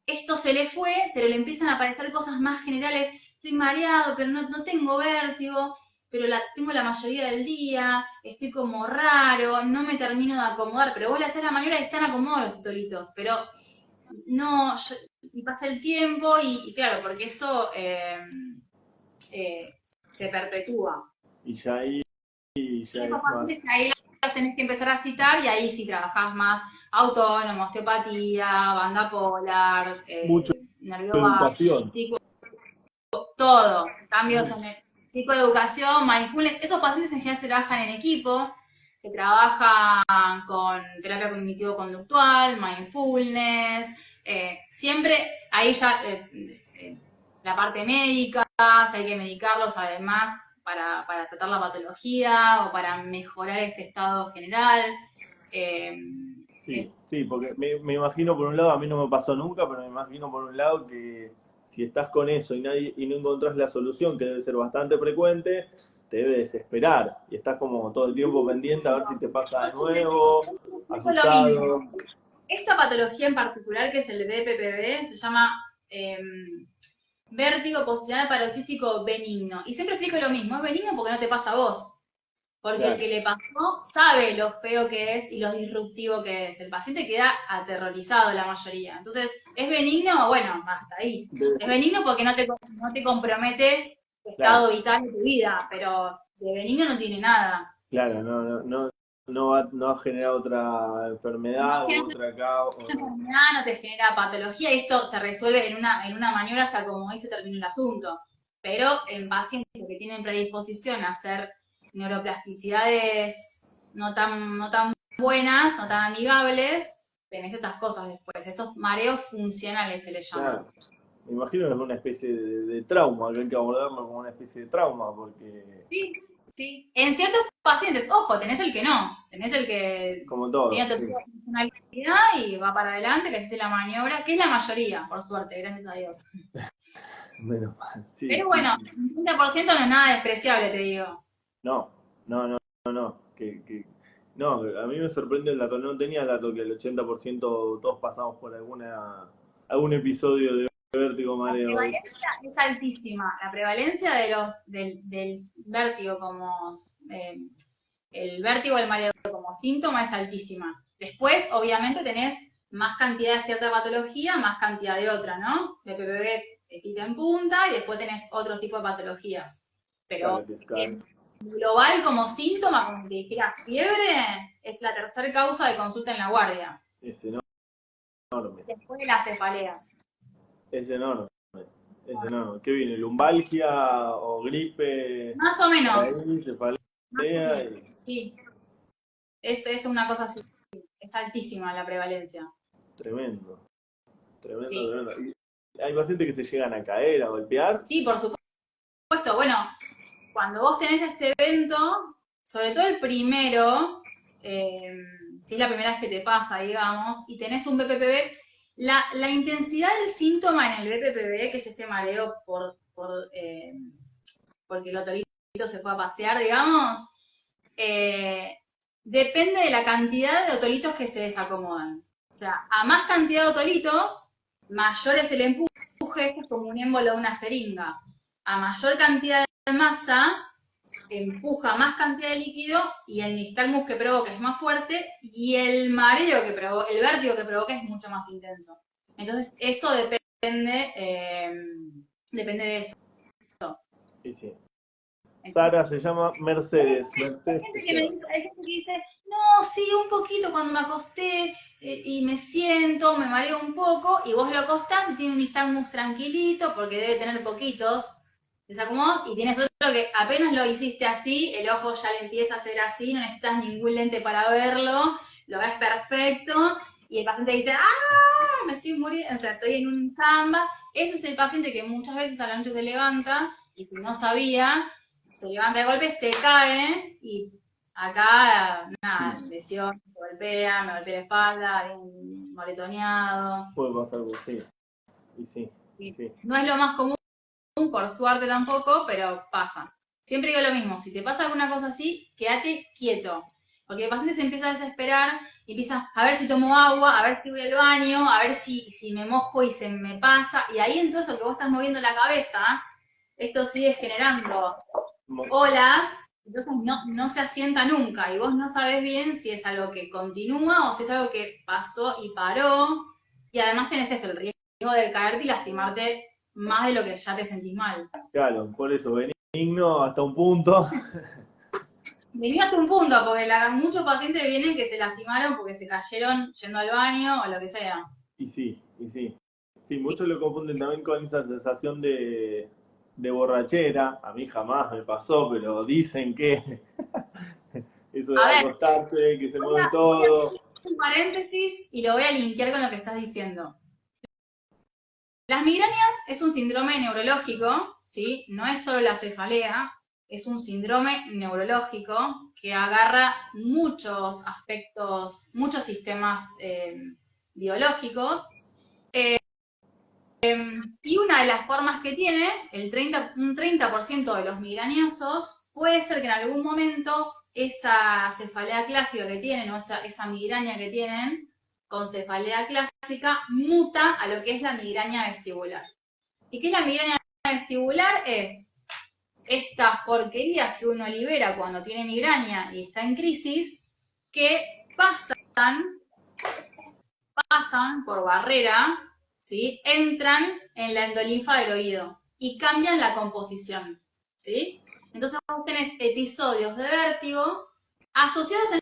esto se le fue, pero le empiezan a aparecer cosas más generales. Estoy mareado, pero no tengo vértigo, pero tengo la mayoría del día, estoy como raro, no me termino de acomodar, pero vos le haces la maniobra y están acomodados los tolitos, pero no, y pasa el tiempo y claro, porque eso se perpetúa. Y ya ahí ya Esos es más. pacientes ahí los tenés que empezar a citar y ahí sí trabajás más autónomo, osteopatía, banda polar, Mucha nervio educación. todo, cambios en el psicoeducación, mindfulness. Esos pacientes en general se trabajan en equipo, que trabajan con terapia cognitivo-conductual, mindfulness, siempre ahí ya la parte médica, si hay que medicarlos además para tratar la patología o para mejorar este estado general. Sí, porque me imagino por un lado, a mí no me pasó nunca, pero me imagino por un lado que si estás con eso y no encontrás la solución, que debe ser bastante frecuente, te debe desesperar y estás como todo el tiempo pendiente a ver si te pasa de nuevo, asustado. Esta patología en particular, que es el BPPV, se llama vértigo posicional paroxístico benigno. Y siempre explico lo mismo, es benigno porque no te pasa a vos. Porque Claro, el que le pasó sabe lo feo que es y lo disruptivo que es. El paciente queda aterrorizado la mayoría. Entonces, ¿es benigno? Bueno, hasta ahí. de- Es benigno porque no te compromete tu claro, estado vital de tu vida, pero de benigno no tiene nada. claro, no va a generar otra No enfermedad u genera otra causa. enfermedad, no te genera patología, y esto se resuelve en una maniobra, o sea, como ahí se termina el asunto. Pero en pacientes que tienen predisposición a hacer neuroplasticidades no tan buenas, no tan amigables, tenés estas cosas después. Estos mareos funcionales se les llaman. Claro, me imagino que es una especie de trauma, que hay que abordarlo como una especie de trauma, porque Sí, sí. En ciertos pacientes, ojo, tenés el que no, tenés el que como tiene todo, otra sí. funcionalidad y va para adelante, le hiciste la maniobra, que es la mayoría, por suerte, gracias a Dios. Menos mal, sí, Pero sí, bueno, sí. 50% no es nada despreciable, te digo. No, no, no, a mí me sorprende el dato, no tenía el dato que el 80% todos pasamos por algún episodio de vértigo, La mareo. prevalencia es altísima. La prevalencia del vértigo como el vértigo del mareo como síntoma es altísima. Después, obviamente, tenés más cantidad de cierta patología, más cantidad de otra, ¿no? BPPV pica en punta y después tenés otro tipo de patologías. Pero Claro, que es en global como síntoma, como que dijera fiebre, es la tercera causa de consulta en la guardia. es enorme, Después de las cefaleas. es enorme, es enorme. ¿Qué viene? ¿Lumbalgia o gripe? Más o Por menos. ahí, Más o cefalea menos. Sí, es una cosa así. Es altísima la prevalencia. tremendo, tremendo, Sí. tremendo. Y hay pacientes que se llegan a caer, a golpear. Sí, por supuesto. Bueno, cuando vos tenés este evento, sobre todo el primero, si es la primera vez que te pasa, digamos, y tenés un BPPV, la intensidad del síntoma en el BPPV, que es este mareo porque el otorito se fue a pasear, digamos, eh, depende de la cantidad de otolitos que se desacomodan. O sea, a más cantidad de otolitos, mayor es el empuje, esto es como un émbolo de una jeringa. A mayor cantidad de masa, empuja más cantidad de líquido y el nistagmus que provoca es más fuerte y el mareo que provoca, el vértigo que provoca es mucho más intenso. Entonces, eso depende de eso. Sí, sí. Sara se llama Mercedes. Mercedes Tejeda. Hay gente que dice, no, sí, un poquito cuando me acosté y me siento, me mareo un poco, y vos lo acostás y tiene un nistagmus tranquilito, porque debe tener poquitos desacomodos, y tienes otro que apenas lo hiciste así, el ojo ya le empieza a hacer así, no necesitas ningún lente para verlo, lo ves perfecto, y el paciente dice, ¡ah! Me estoy muriendo, o sea, estoy en un samba. Ese es el paciente que muchas veces a la noche se levanta, y si no sabía, se levanta de golpe, se cae y acá, nada, lesión, se golpea, me golpea la espalda, bien moretoneado. Puede pasar algo así. Y sí, y Sí. sí. No es lo más común, por suerte tampoco, pero pasa. Siempre digo lo mismo, si te pasa alguna cosa así, quédate quieto. Porque el paciente se empieza a desesperar y empieza a ver si tomo agua, a ver si voy al baño, a ver si me mojo y se me pasa. Y ahí entonces lo que vos estás moviendo la cabeza, esto sigue generando olas, entonces no se asienta nunca y vos no sabes bien si es algo que continúa o si es algo que pasó y paró. Y además tenés esto, el riesgo de caerte y lastimarte más de lo que ya te sentís mal. Claro, por eso, benigno hasta un punto. Vení hasta un punto, porque muchos pacientes vienen que se lastimaron porque se cayeron yendo al baño o lo que sea. Y sí, y sí. Sí, Sí. muchos lo confunden también con esa sensación de borrachera. A mí jamás me pasó, pero dicen que eso de A ver, acostarse, que se mueve voy a todo. hacer un paréntesis y lo voy a linkear con lo que estás diciendo. Las migrañas es un síndrome neurológico, ¿sí? No es solo la cefalea, es un síndrome neurológico que agarra muchos aspectos, muchos sistemas biológicos. Y una de las formas que tiene, un 30% de los migrañosos, puede ser que en algún momento esa cefalea clásica que tienen o esa migraña que tienen con cefalea clásica muta a lo que es la migraña vestibular. ¿Y qué es la migraña vestibular? Es estas porquerías que uno libera cuando tiene migraña y está en crisis, que pasan por barrera, ¿sí? Entran en la endolinfa del oído y cambian la composición, ¿sí? Entonces vos tenés episodios de vértigo asociados en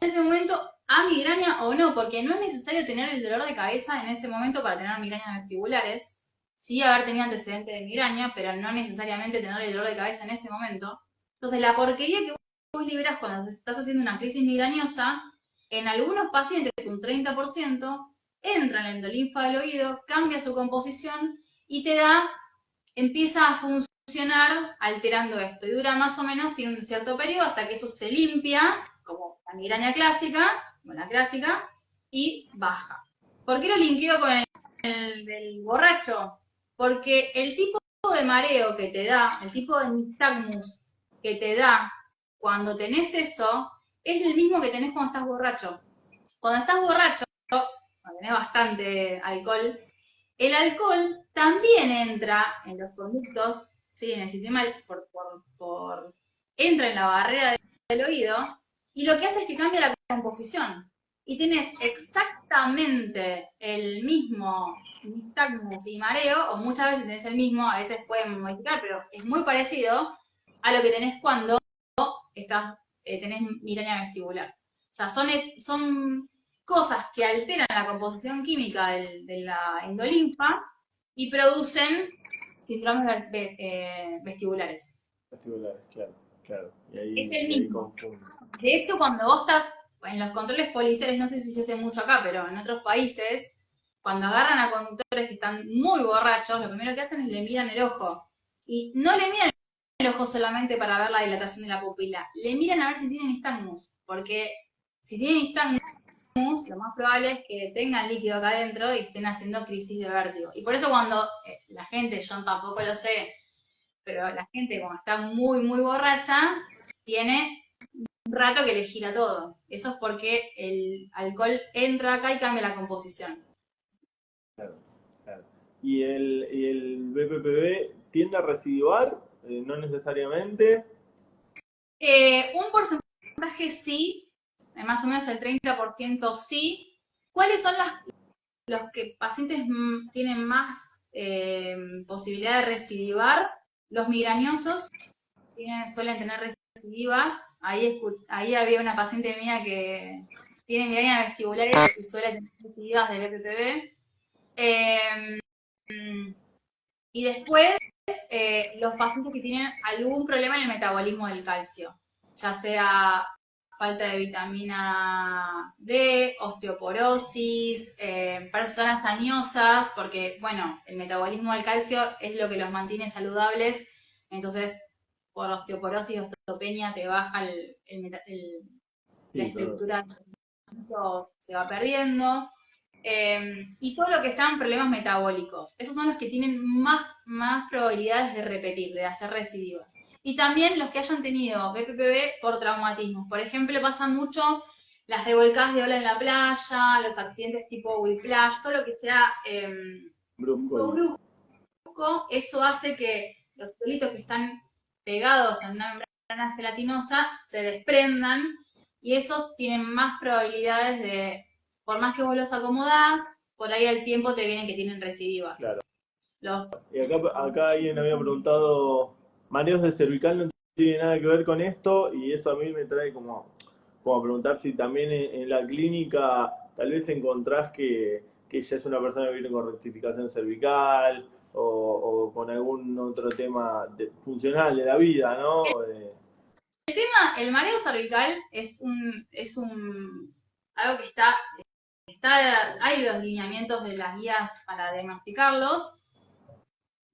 ese momento a migraña o no, porque no es necesario tener el dolor de cabeza en ese momento para tener migrañas vestibulares. Sí haber tenido antecedentes de migraña, pero no necesariamente tener el dolor de cabeza en ese momento. Entonces la porquería que vos liberas cuando estás haciendo una crisis migrañosa, en algunos pacientes, un 30%, entra en la endolinfa del oído, cambia su composición y empieza a funcionar alterando esto. Y dura más o menos, tiene un cierto periodo hasta que eso se limpia, como la migraña clásica, como la clásica, y baja. ¿Por qué lo linkeo con el borracho? Porque el tipo de mareo que te da, el tipo de nistagmus que te da cuando tenés eso, es el mismo que tenés cuando estás borracho. Cuando estás borracho, cuando tenés bastante alcohol, el alcohol también entra en los conductos, ¿sí? En el sistema, entra en la barrera del oído y lo que hace es que cambia la composición. Y tenés exactamente el mismo nistagmus y mareo, o muchas veces tenés el mismo, a veces pueden modificar, pero es muy parecido a lo que tenés cuando tenés migraña vestibular. O sea, son cosas que alteran la composición química de la endolinfa y producen síndromes vestibulares. Vestibulares, claro, claro. Es el Y ahí mismo. confundo. De hecho, cuando vos estás en los controles policiales, no sé si se hace mucho acá, pero en otros países, cuando agarran a conductores que están muy borrachos, lo primero que hacen es le miran el ojo. Y no le miran el ojo solamente para ver la dilatación de la pupila, le miran a ver si tienen nistagmus, porque si tienen nistagmus, lo más probable es que tengan líquido acá adentro y estén haciendo crisis de vértigo. Y por eso cuando la gente, yo tampoco lo sé, pero la gente cuando está muy, muy borracha, tiene un rato que le gira todo. Eso es porque el alcohol entra acá y cambia la composición. Claro, claro. Y el BPPB tiende a residuar? No necesariamente. Un porcentaje sí, más o menos el 30% sí. ¿Cuáles son los que pacientes tienen más posibilidad de recidivar? Los migrañosos suelen tener recidivas. Ahí había una paciente mía que tiene migrañas vestibulares y suele tener recidivas de BPPB. Y después, los pacientes que tienen algún problema en el metabolismo del calcio, ya sea falta de vitamina D, osteoporosis, personas añosas, porque, bueno, el metabolismo del calcio es lo que los mantiene saludables, entonces por osteoporosis, osteopenia, te baja la estructura, se va perdiendo. Y todo lo que sean problemas metabólicos. Esos son los que tienen más probabilidades de repetir, de hacer recidivas. Y también los que hayan tenido BPPB por traumatismos. Por ejemplo, pasan mucho las revolcadas de ola en la playa, los accidentes tipo whiplash, todo lo que sea Brusco. brusco, eso hace que los hidrolitos que están pegados en una membrana gelatinosa se desprendan y esos tienen más probabilidades de, por más que vos los acomodás, por ahí al tiempo te vienen que tienen recidivas. Claro. Los, Y acá alguien había preguntado, mareos de cervical no tiene nada que ver con esto, y eso a mí me trae como a preguntar si también en la clínica tal vez encontrás que ella es una persona que viene con rectificación cervical o con algún otro tema funcional de la vida, ¿no? el mareo cervical algo que hay los lineamientos de las guías para diagnosticarlos.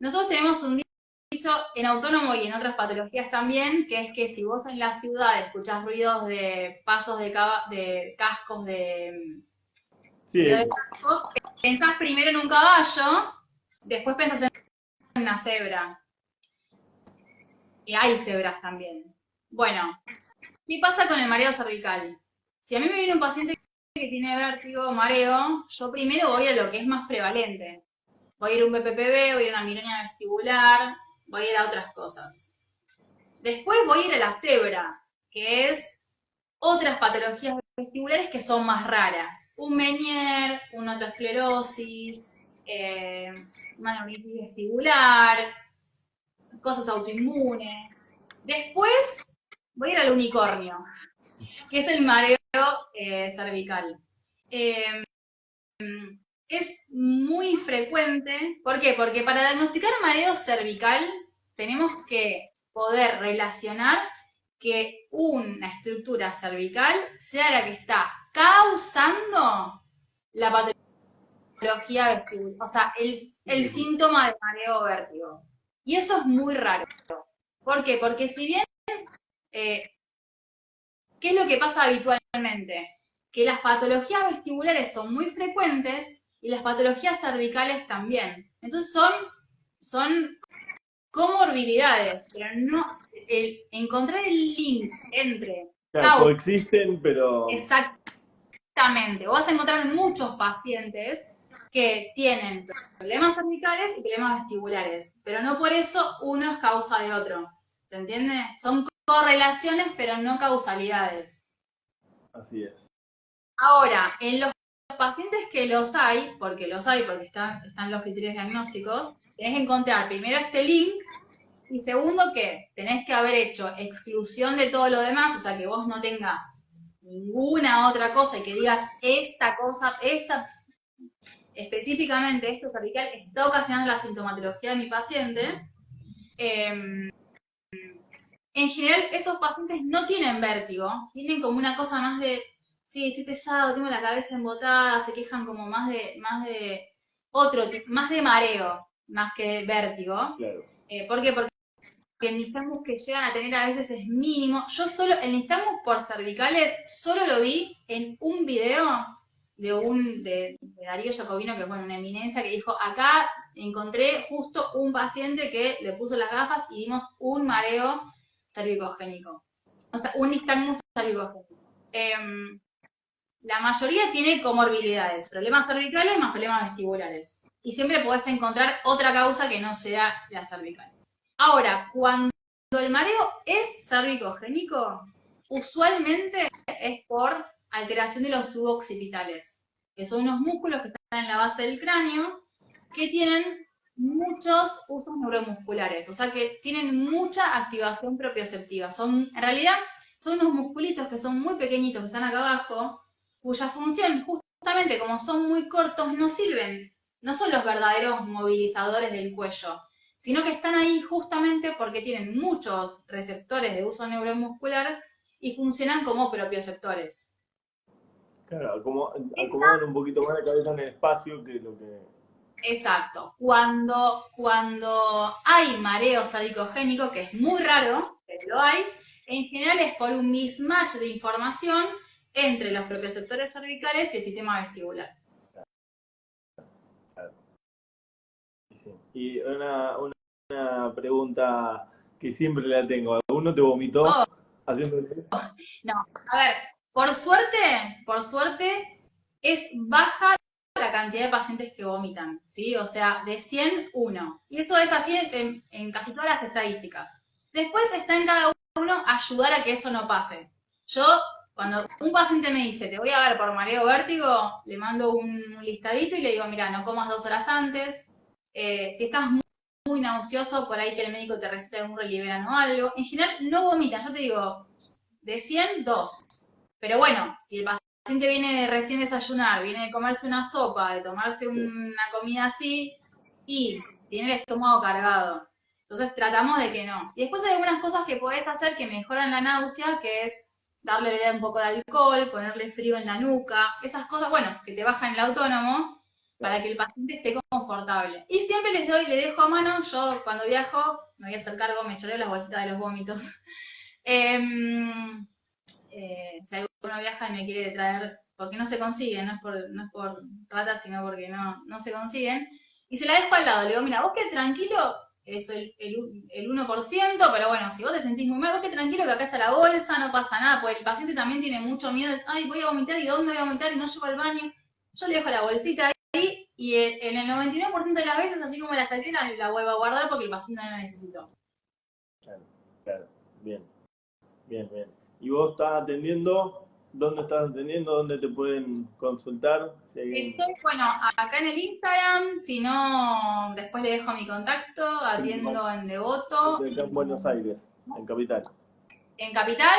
Nosotros tenemos un dicho en autónomo y en otras patologías también, que es que si vos en la ciudad escuchás ruidos de pasos de cascos, Sí, de cascos, pensás primero en un caballo, después pensás en una cebra. Y hay cebras también. Bueno, ¿qué pasa con el mareo cervical? Si a mí me viene un paciente que tiene vértigo, mareo, yo primero voy a lo que es más prevalente. Voy a ir a un BPPB, voy a ir a una migraña vestibular, voy a ir a otras cosas. Después voy a ir a la cebra, que es otras patologías vestibulares que son más raras. Un Meniere, una otoesclerosis, una neuritis vestibular, cosas autoinmunes. Después voy a ir al unicornio, que es el mareo cervical. Eh, es muy frecuente. ¿Por qué? Porque para diagnosticar mareo cervical tenemos que poder relacionar que una estructura cervical sea la que está causando la patología vestibular, o sea, el síntoma de mareo o vértigo. Y eso es muy raro. ¿Por qué? Porque si bien, ¿qué es lo que pasa habitualmente? Que las patologías vestibulares son muy frecuentes y las patologías cervicales también. Entonces son comorbilidades, pero no encontrar el link entre Claro, causa. coexisten, pero... Exactamente. Vos vas a encontrar muchos pacientes que tienen problemas cervicales y problemas vestibulares, pero no por eso uno es causa de otro. ¿Se entiende? Son correlaciones, pero no causalidades. Así es. Ahora, en los pacientes que los hay, porque están los criterios diagnósticos, tenés que encontrar primero este link y segundo que tenés que haber hecho exclusión de todo lo demás, o sea, que vos no tengas ninguna otra cosa y que digas esta cosa, específicamente esto cervical está ocasionando la sintomatología de mi paciente. En general, esos pacientes no tienen vértigo, tienen como una cosa más de, sí, estoy pesado, tengo la cabeza embotada, se quejan como más de otro tipo, más de mareo, más que de vértigo. Claro. ¿Por qué? Porque el nistagmus que llegan a tener a veces es mínimo. Yo el nistagmus por cervicales, solo lo vi en un video de Darío Jacobino, que es bueno, una eminencia, que dijo, acá encontré justo un paciente que le puso las gafas y vimos un mareo cervicogénico. O sea, un nistagmus cervicogénico. La mayoría tiene comorbilidades, problemas cervicales más problemas vestibulares. Y siempre podés encontrar otra causa que no sea las cervicales. Ahora, cuando el mareo es cervicogénico, usualmente es por alteración de los suboccipitales, que son unos músculos que están en la base del cráneo, que tienen muchos usos neuromusculares, o sea que tienen mucha activación propioceptiva. En realidad, son unos musculitos que son muy pequeñitos, que están acá abajo, cuya función, justamente como son muy cortos, no sirven, no son los verdaderos movilizadores del cuello, sino que están ahí justamente porque tienen muchos receptores de uso neuromuscular y funcionan como propioceptores. Claro, Esa, acomodan un poquito más la cabeza en el espacio que lo que... exacto. Cuando hay mareo cervicogénico, que es muy raro, pero lo hay, en general es por un mismatch de información entre los propioceptores cervicales y el sistema vestibular. Claro. Sí. Y una pregunta que siempre la tengo. ¿Alguno te vomitó Oh, haciendo eso? no, a ver, por suerte, es baja la cantidad de pacientes que vomitan, ¿sí? O sea, de 100, 1. Y eso es así en casi todas las estadísticas. Después está en cada uno ayudar a que eso no pase. Yo, cuando un paciente me dice, te voy a ver por mareo o vértigo, le mando un listadito y le digo, mira, no comas 2 horas antes. Si estás muy nauseoso, por ahí que el médico te receta algún Reliveran o algo. En general, no vomitan. Yo te digo, de 100, 2. Pero bueno, si el paciente viene de recién desayunar, viene de comerse una sopa, de tomarse Sí. una comida así, y tiene el estómago cargado. Entonces tratamos de que no. Y después hay algunas cosas que podés hacer que mejoran la náusea, que es darle un poco de alcohol, ponerle frío en la nuca, esas cosas, bueno, que te bajan el autónomo para Claro. que el paciente esté confortable. Y siempre le dejo a mano, yo cuando viajo, me voy a hacer cargo, me choreo las bolsitas de los vómitos. Si alguno viaja y me quiere traer, porque no se consiguen, no es por ratas, sino porque no se consiguen, y se la dejo al lado, le digo, mira, vos que tranquilo, es el 1%, pero bueno, si vos te sentís muy mal, vos que tranquilo que acá está la bolsa, no pasa nada, porque el paciente también tiene mucho miedo, es, ay, voy a vomitar, ¿y dónde voy a vomitar? Y no llego al baño. Yo le dejo la bolsita ahí, y en el 99% de las veces, así como la saqué, la vuelvo a guardar porque el paciente no la necesitó. Claro, claro. Bien, bien, bien. ¿Y vos estás atendiendo? ¿Dónde estás atendiendo? ¿Dónde te pueden consultar? Si alguien... Estoy, bueno, acá en el Instagram, si no, después le dejo mi contacto, atiendo en Devoto, Acá en Buenos Aires, en Capital. en Capital.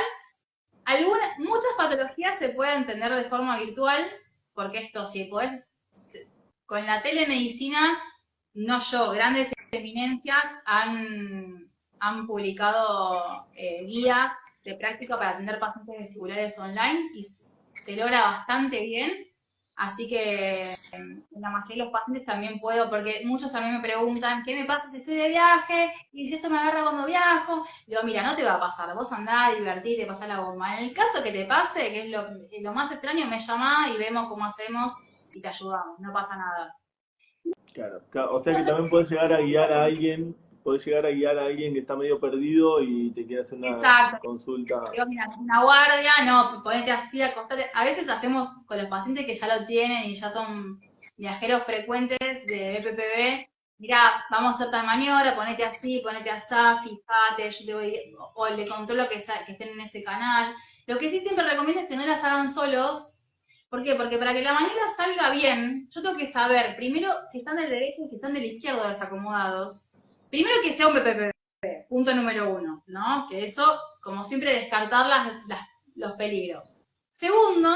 Muchas patologías se pueden atender de forma virtual, porque esto, si podés, con la telemedicina, no yo, grandes eminencias han publicado guías de práctica para atender pacientes vestibulares online y se logra bastante bien. Así que en la mayoría de los pacientes también puedo, porque muchos también me preguntan, ¿qué me pasa si estoy de viaje? Y si esto me agarra cuando viajo. Digo, mira, no te va a pasar, vos andá, divertite, pasá la bomba. En el caso que te pase, que es lo más extraño, me llamás y vemos cómo hacemos y te ayudamos, no pasa nada. Claro, o sea que también puedes llegar a guiar a alguien, puedes llegar a guiar a alguien que está medio perdido y te quiere hacer una Exacto. consulta. Digo, mira, una guardia, no, ponete así, acostate. A veces hacemos con los pacientes que ya lo tienen y ya son viajeros frecuentes de EPPB, mira, vamos a hacer tal maniobra, ponete así, ponete así, fíjate, yo te voy, o le controlo que estén en ese canal. Lo que sí siempre recomiendo es que no las hagan solos. ¿Por qué? Porque para que la maniobra salga bien, yo tengo que saber, primero, si están del derecho y si están del izquierdo desacomodados. Primero que sea un PPP, punto número 1, ¿no? Que eso, como siempre, descartar los peligros. Segundo,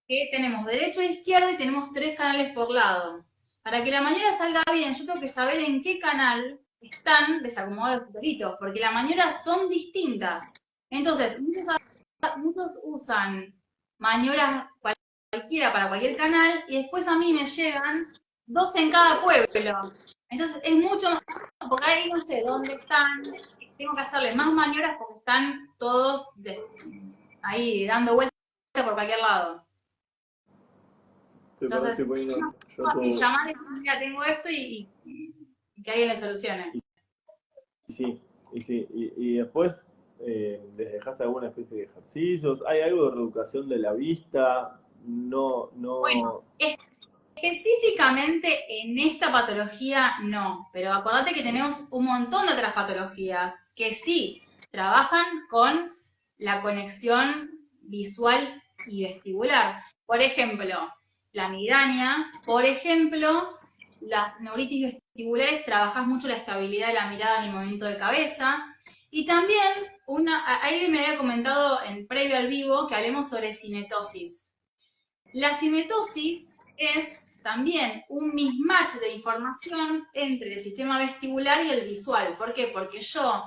que tenemos derecho e izquierdo y tenemos 3 canales por lado. Para que la maniobra salga bien, yo tengo que saber en qué canal están desacomodados los tutoritos, porque las maniobras son distintas. Entonces, muchos usan maniobras cualquiera para cualquier canal y después a mí me llegan 2 en cada pueblo. Entonces es mucho más, porque ahí no sé dónde están, tengo que hacerle más maniobras porque están todos ahí dando vueltas por cualquier lado. Entonces, y llamar y decir, mira, tengo esto y que alguien le solucione. Y después les dejas alguna especie de ejercicios. ¿Hay algo de reeducación de la vista? No, Bueno, específicamente en esta patología no, pero acordate que tenemos un montón de otras patologías que sí trabajan con la conexión visual y vestibular. Por ejemplo, la migraña, por ejemplo, las neuritis vestibulares trabajas mucho la estabilidad de la mirada en el movimiento de cabeza. Y también, alguien me había comentado en previo al vivo que hablemos sobre cinetosis. La cinetosis es también un mismatch de información entre el sistema vestibular y el visual. ¿Por qué? Porque yo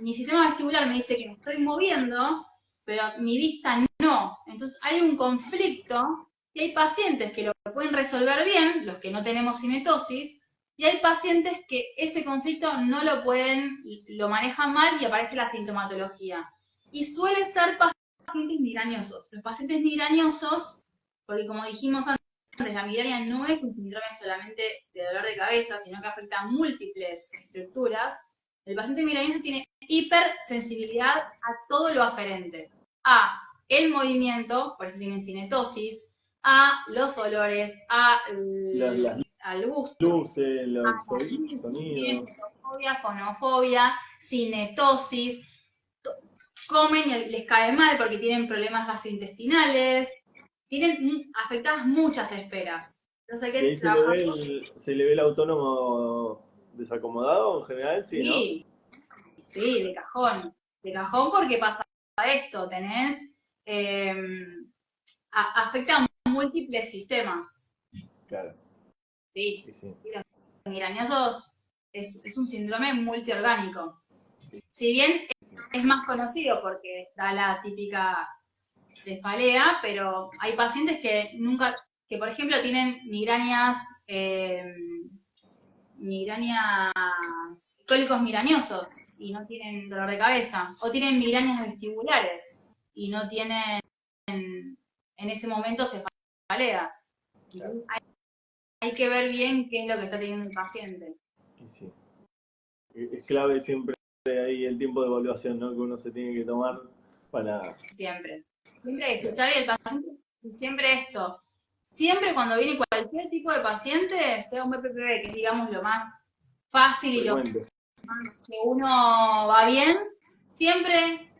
mi sistema vestibular me dice que me estoy moviendo, pero mi vista no. Entonces hay un conflicto y hay pacientes que lo pueden resolver bien, los que no tenemos cinetosis, y hay pacientes que ese conflicto no lo pueden, lo manejan mal y aparece la sintomatología. Y suele ser pacientes migrañosos. Los pacientes migrañosos, porque como dijimos antes, la migraña no es un síndrome solamente de dolor de cabeza, sino que afecta a múltiples estructuras. El paciente migrañoso tiene hipersensibilidad a todo lo aferente. A el movimiento, por eso tienen cinetosis, a los olores, al gusto, luces, los sonidos, fonofobia, cinetosis, comen y les cae mal porque tienen problemas gastrointestinales, tienen afectadas muchas esferas. Entonces hay que trabajar. ¿Se le ve el autónomo desacomodado en general? Sí, Sí, ¿no? Sí, de cajón porque pasa esto, tenés, afecta a múltiples sistemas. Claro. Sí. Los migrañosos es un síndrome multiorgánico. Si bien es más conocido porque da la típica cefalea, pero hay pacientes que por ejemplo tienen migrañas, cólicos migrañosos y no tienen dolor de cabeza, o tienen migrañas vestibulares y no tienen en ese momento cefaleas. Claro. Hay que ver bien qué es lo que está teniendo el paciente. Sí. Es clave siempre ahí el tiempo de evaluación, ¿no? Que uno se tiene que tomar para... Siempre hay que escuchar y el paciente, y siempre esto. Siempre cuando viene cualquier tipo de paciente, sea un BPPV, que es digamos lo más fácil y lo que uno va bien, siempre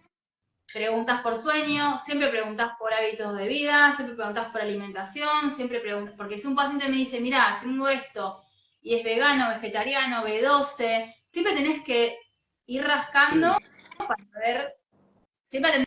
preguntas por sueño, siempre preguntas por hábitos de vida, siempre preguntas por alimentación, siempre preguntas, porque si un paciente me dice, mira, tengo esto, y es vegano, vegetariano, B12, siempre tenés que ir rascando para ver, siempre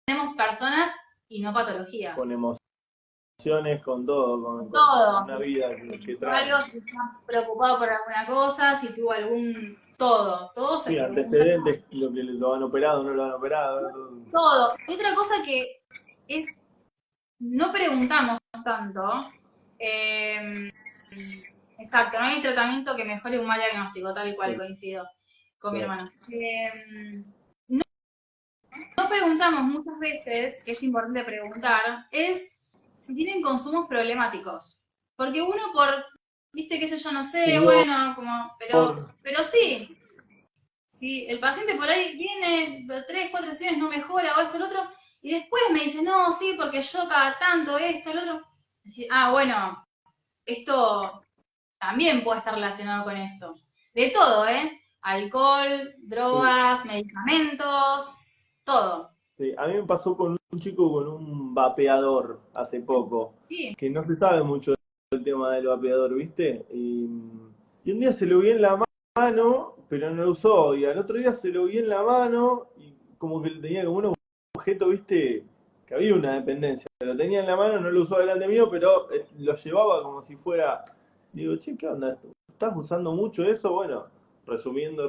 tenemos personas y no Con patologías. emociones, con todo, con Todo, una si vida que por traen. algo, si está preocupado por alguna cosa, si tuvo algún, todo se Sí, pregunta. antecedentes, lo que lo han operado, no lo han operado. Todo. Y otra cosa que es, no preguntamos tanto, eh, exacto, no hay tratamiento que mejore un mal diagnóstico, tal cual Sí, coincido con mi sí. hermano. No preguntamos muchas veces, que es importante preguntar, es si tienen consumos problemáticos. Porque uno viste, qué sé yo, no sé, Sudor, bueno, como, pero sí, si el paciente por ahí viene 3, 4 sesiones, no mejora o esto, lo otro, y después me dice, no, sí, porque yo cada tanto esto, lo otro. Decir, bueno, esto también puede estar relacionado con esto. De todo, ¿eh? Alcohol, sí. drogas, medicamentos, todo. Sí, a mí me pasó con un chico con un vapeador hace poco, Sí, que no se sabe mucho del tema del vapeador, ¿viste? Y un día se lo vi en la mano, pero no lo usó, y al otro día se lo vi en la mano, y como que tenía como un objeto, ¿viste? Que había una dependencia. Lo tenía en la mano, no lo usó delante mío, pero lo llevaba como si fuera... Digo, che, ¿qué onda? ¿Estás usando mucho eso? Bueno, resumiendo,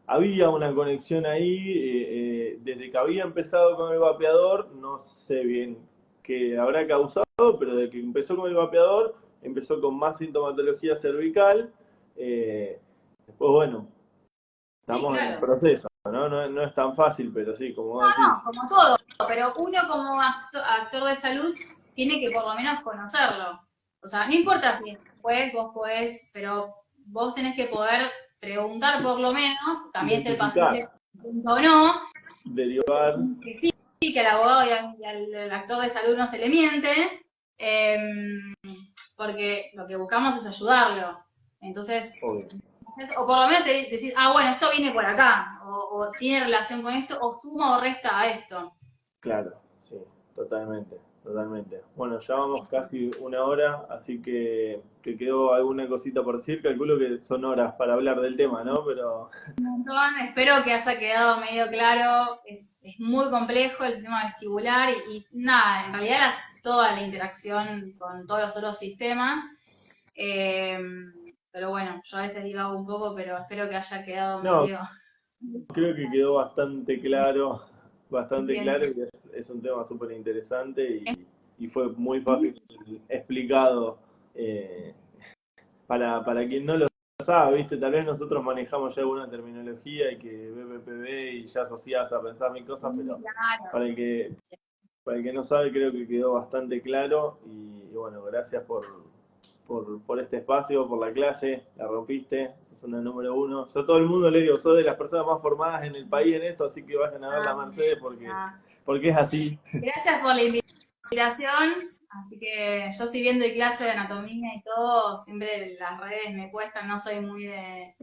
había una conexión ahí, desde que había empezado con el vapeador, no sé bien qué habrá causado, pero desde que empezó con el vapeador, empezó con más sintomatología cervical. Después, bueno, sí, estamos en el claro. proceso, ¿no? No es tan fácil, pero sí, como vos decís. No, como todo, pero uno como actor de salud tiene que por lo menos conocerlo. O sea, no importa si después vos podés, pero vos tenés que poder preguntar por lo menos, también está el paciente Identificar, o no, derivar, que sí, que el abogado y al actor de salud no se le miente, eh, porque lo que buscamos es ayudarlo. Entonces, obvio. o por lo menos decir, bueno, esto viene por acá, o tiene relación con esto, o suma o resta a esto. Claro, sí, totalmente, totalmente. Bueno, ya Así vamos casi una hora, así que te quedó alguna cosita por decir. Calculo que son horas para hablar del tema, ¿no? Pero un montón, espero que haya quedado medio claro, es muy complejo el sistema vestibular y nada, en realidad toda la interacción con todos los otros sistemas, eh, pero bueno, yo a veces digo un poco, pero espero que haya quedado no, medio creo que quedó bastante bien. claro y es un tema súper interesante y fue muy fácil explicado, eh, para quien no lo sabe, ¿viste? Tal vez nosotros manejamos ya alguna terminología y que BPPB y ya asociadas a pensar mil cosas, Sí, pero claro. para el que para el que no sabe, creo que quedó bastante claro y bueno, gracias por este espacio, por la clase, la rompiste, sos una número uno. Yo a todo el mundo le digo, sos de las personas más formadas en el país en esto, así que vayan a ver la Ah, Mercedes ah. porque es así. Gracias por la invitación. Así que yo si bien doy clase de anatomía y todo, siempre las redes me cuestan, no soy muy de...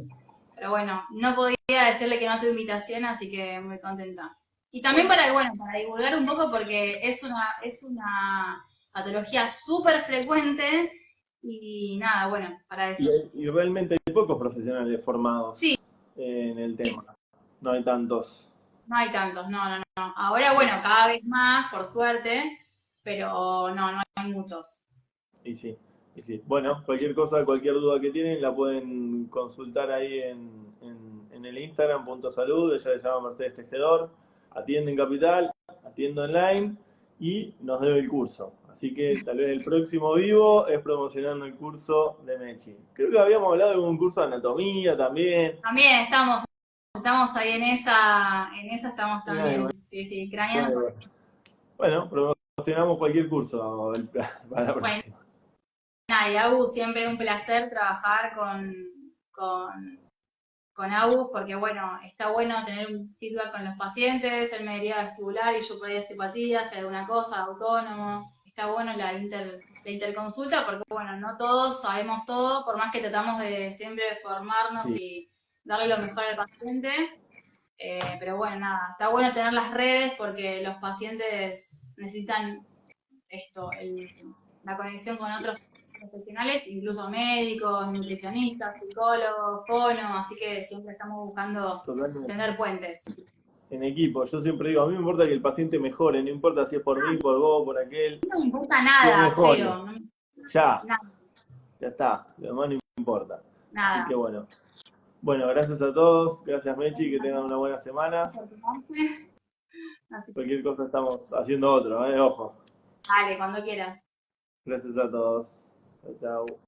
Pero bueno, no podía decirle que no a tu invitación, así que muy contenta. Y también Bueno, para divulgar un poco, porque es una patología súper frecuente y nada, bueno, para y, eso. y realmente hay pocos profesionales Sí, formados en el tema, no hay tantos. no hay tantos, no. Ahora, bueno, cada vez más, por suerte, pero no hay muchos. Y sí, y sí. Bueno, cualquier cosa, cualquier duda que tienen, la pueden consultar ahí en el Instagram, punto salud, ella se llama Mercedes Tejedor, atiende en Capital, atiende online y nos debe el curso. Así que tal vez el próximo vivo es promocionando el curso de Mechi. Creo que habíamos hablado de un curso de anatomía también. También estamos ahí en esa estamos Ahí va, también. Sí, sí, ahí craneando. va. Bueno, promocionamos cualquier curso para la Bueno, próxima. nada, y Agus, siempre un placer trabajar con, con Agus, porque bueno, está bueno tener un feedback con los pacientes, él me diría vestibular y yo por ahí osteopatía, si hay alguna cosa, autónomo. Está bueno la interconsulta, porque bueno, no todos sabemos todo, por más que tratamos de siempre formarnos Sí, darle lo mejor al paciente. Pero bueno, nada, está bueno tener las redes porque los pacientes necesitan esto, la conexión con otros profesionales, incluso médicos, nutricionistas, psicólogos, fono, así que siempre estamos buscando Totalmente. tener puentes. En equipo, yo siempre digo, a mí me importa que el paciente mejore, no importa si es por mí, por vos, por aquel, No me importa que nada, mejore. cero, Ya, nada, ya está, lo demás no importa. Así nada. que bueno. Bueno, gracias a todos, gracias Mechi, que tengan una buena semana. Así que, Cualquier cosa estamos haciendo otro, ojo. dale, cuando quieras. Gracias a todos. Chao, chao.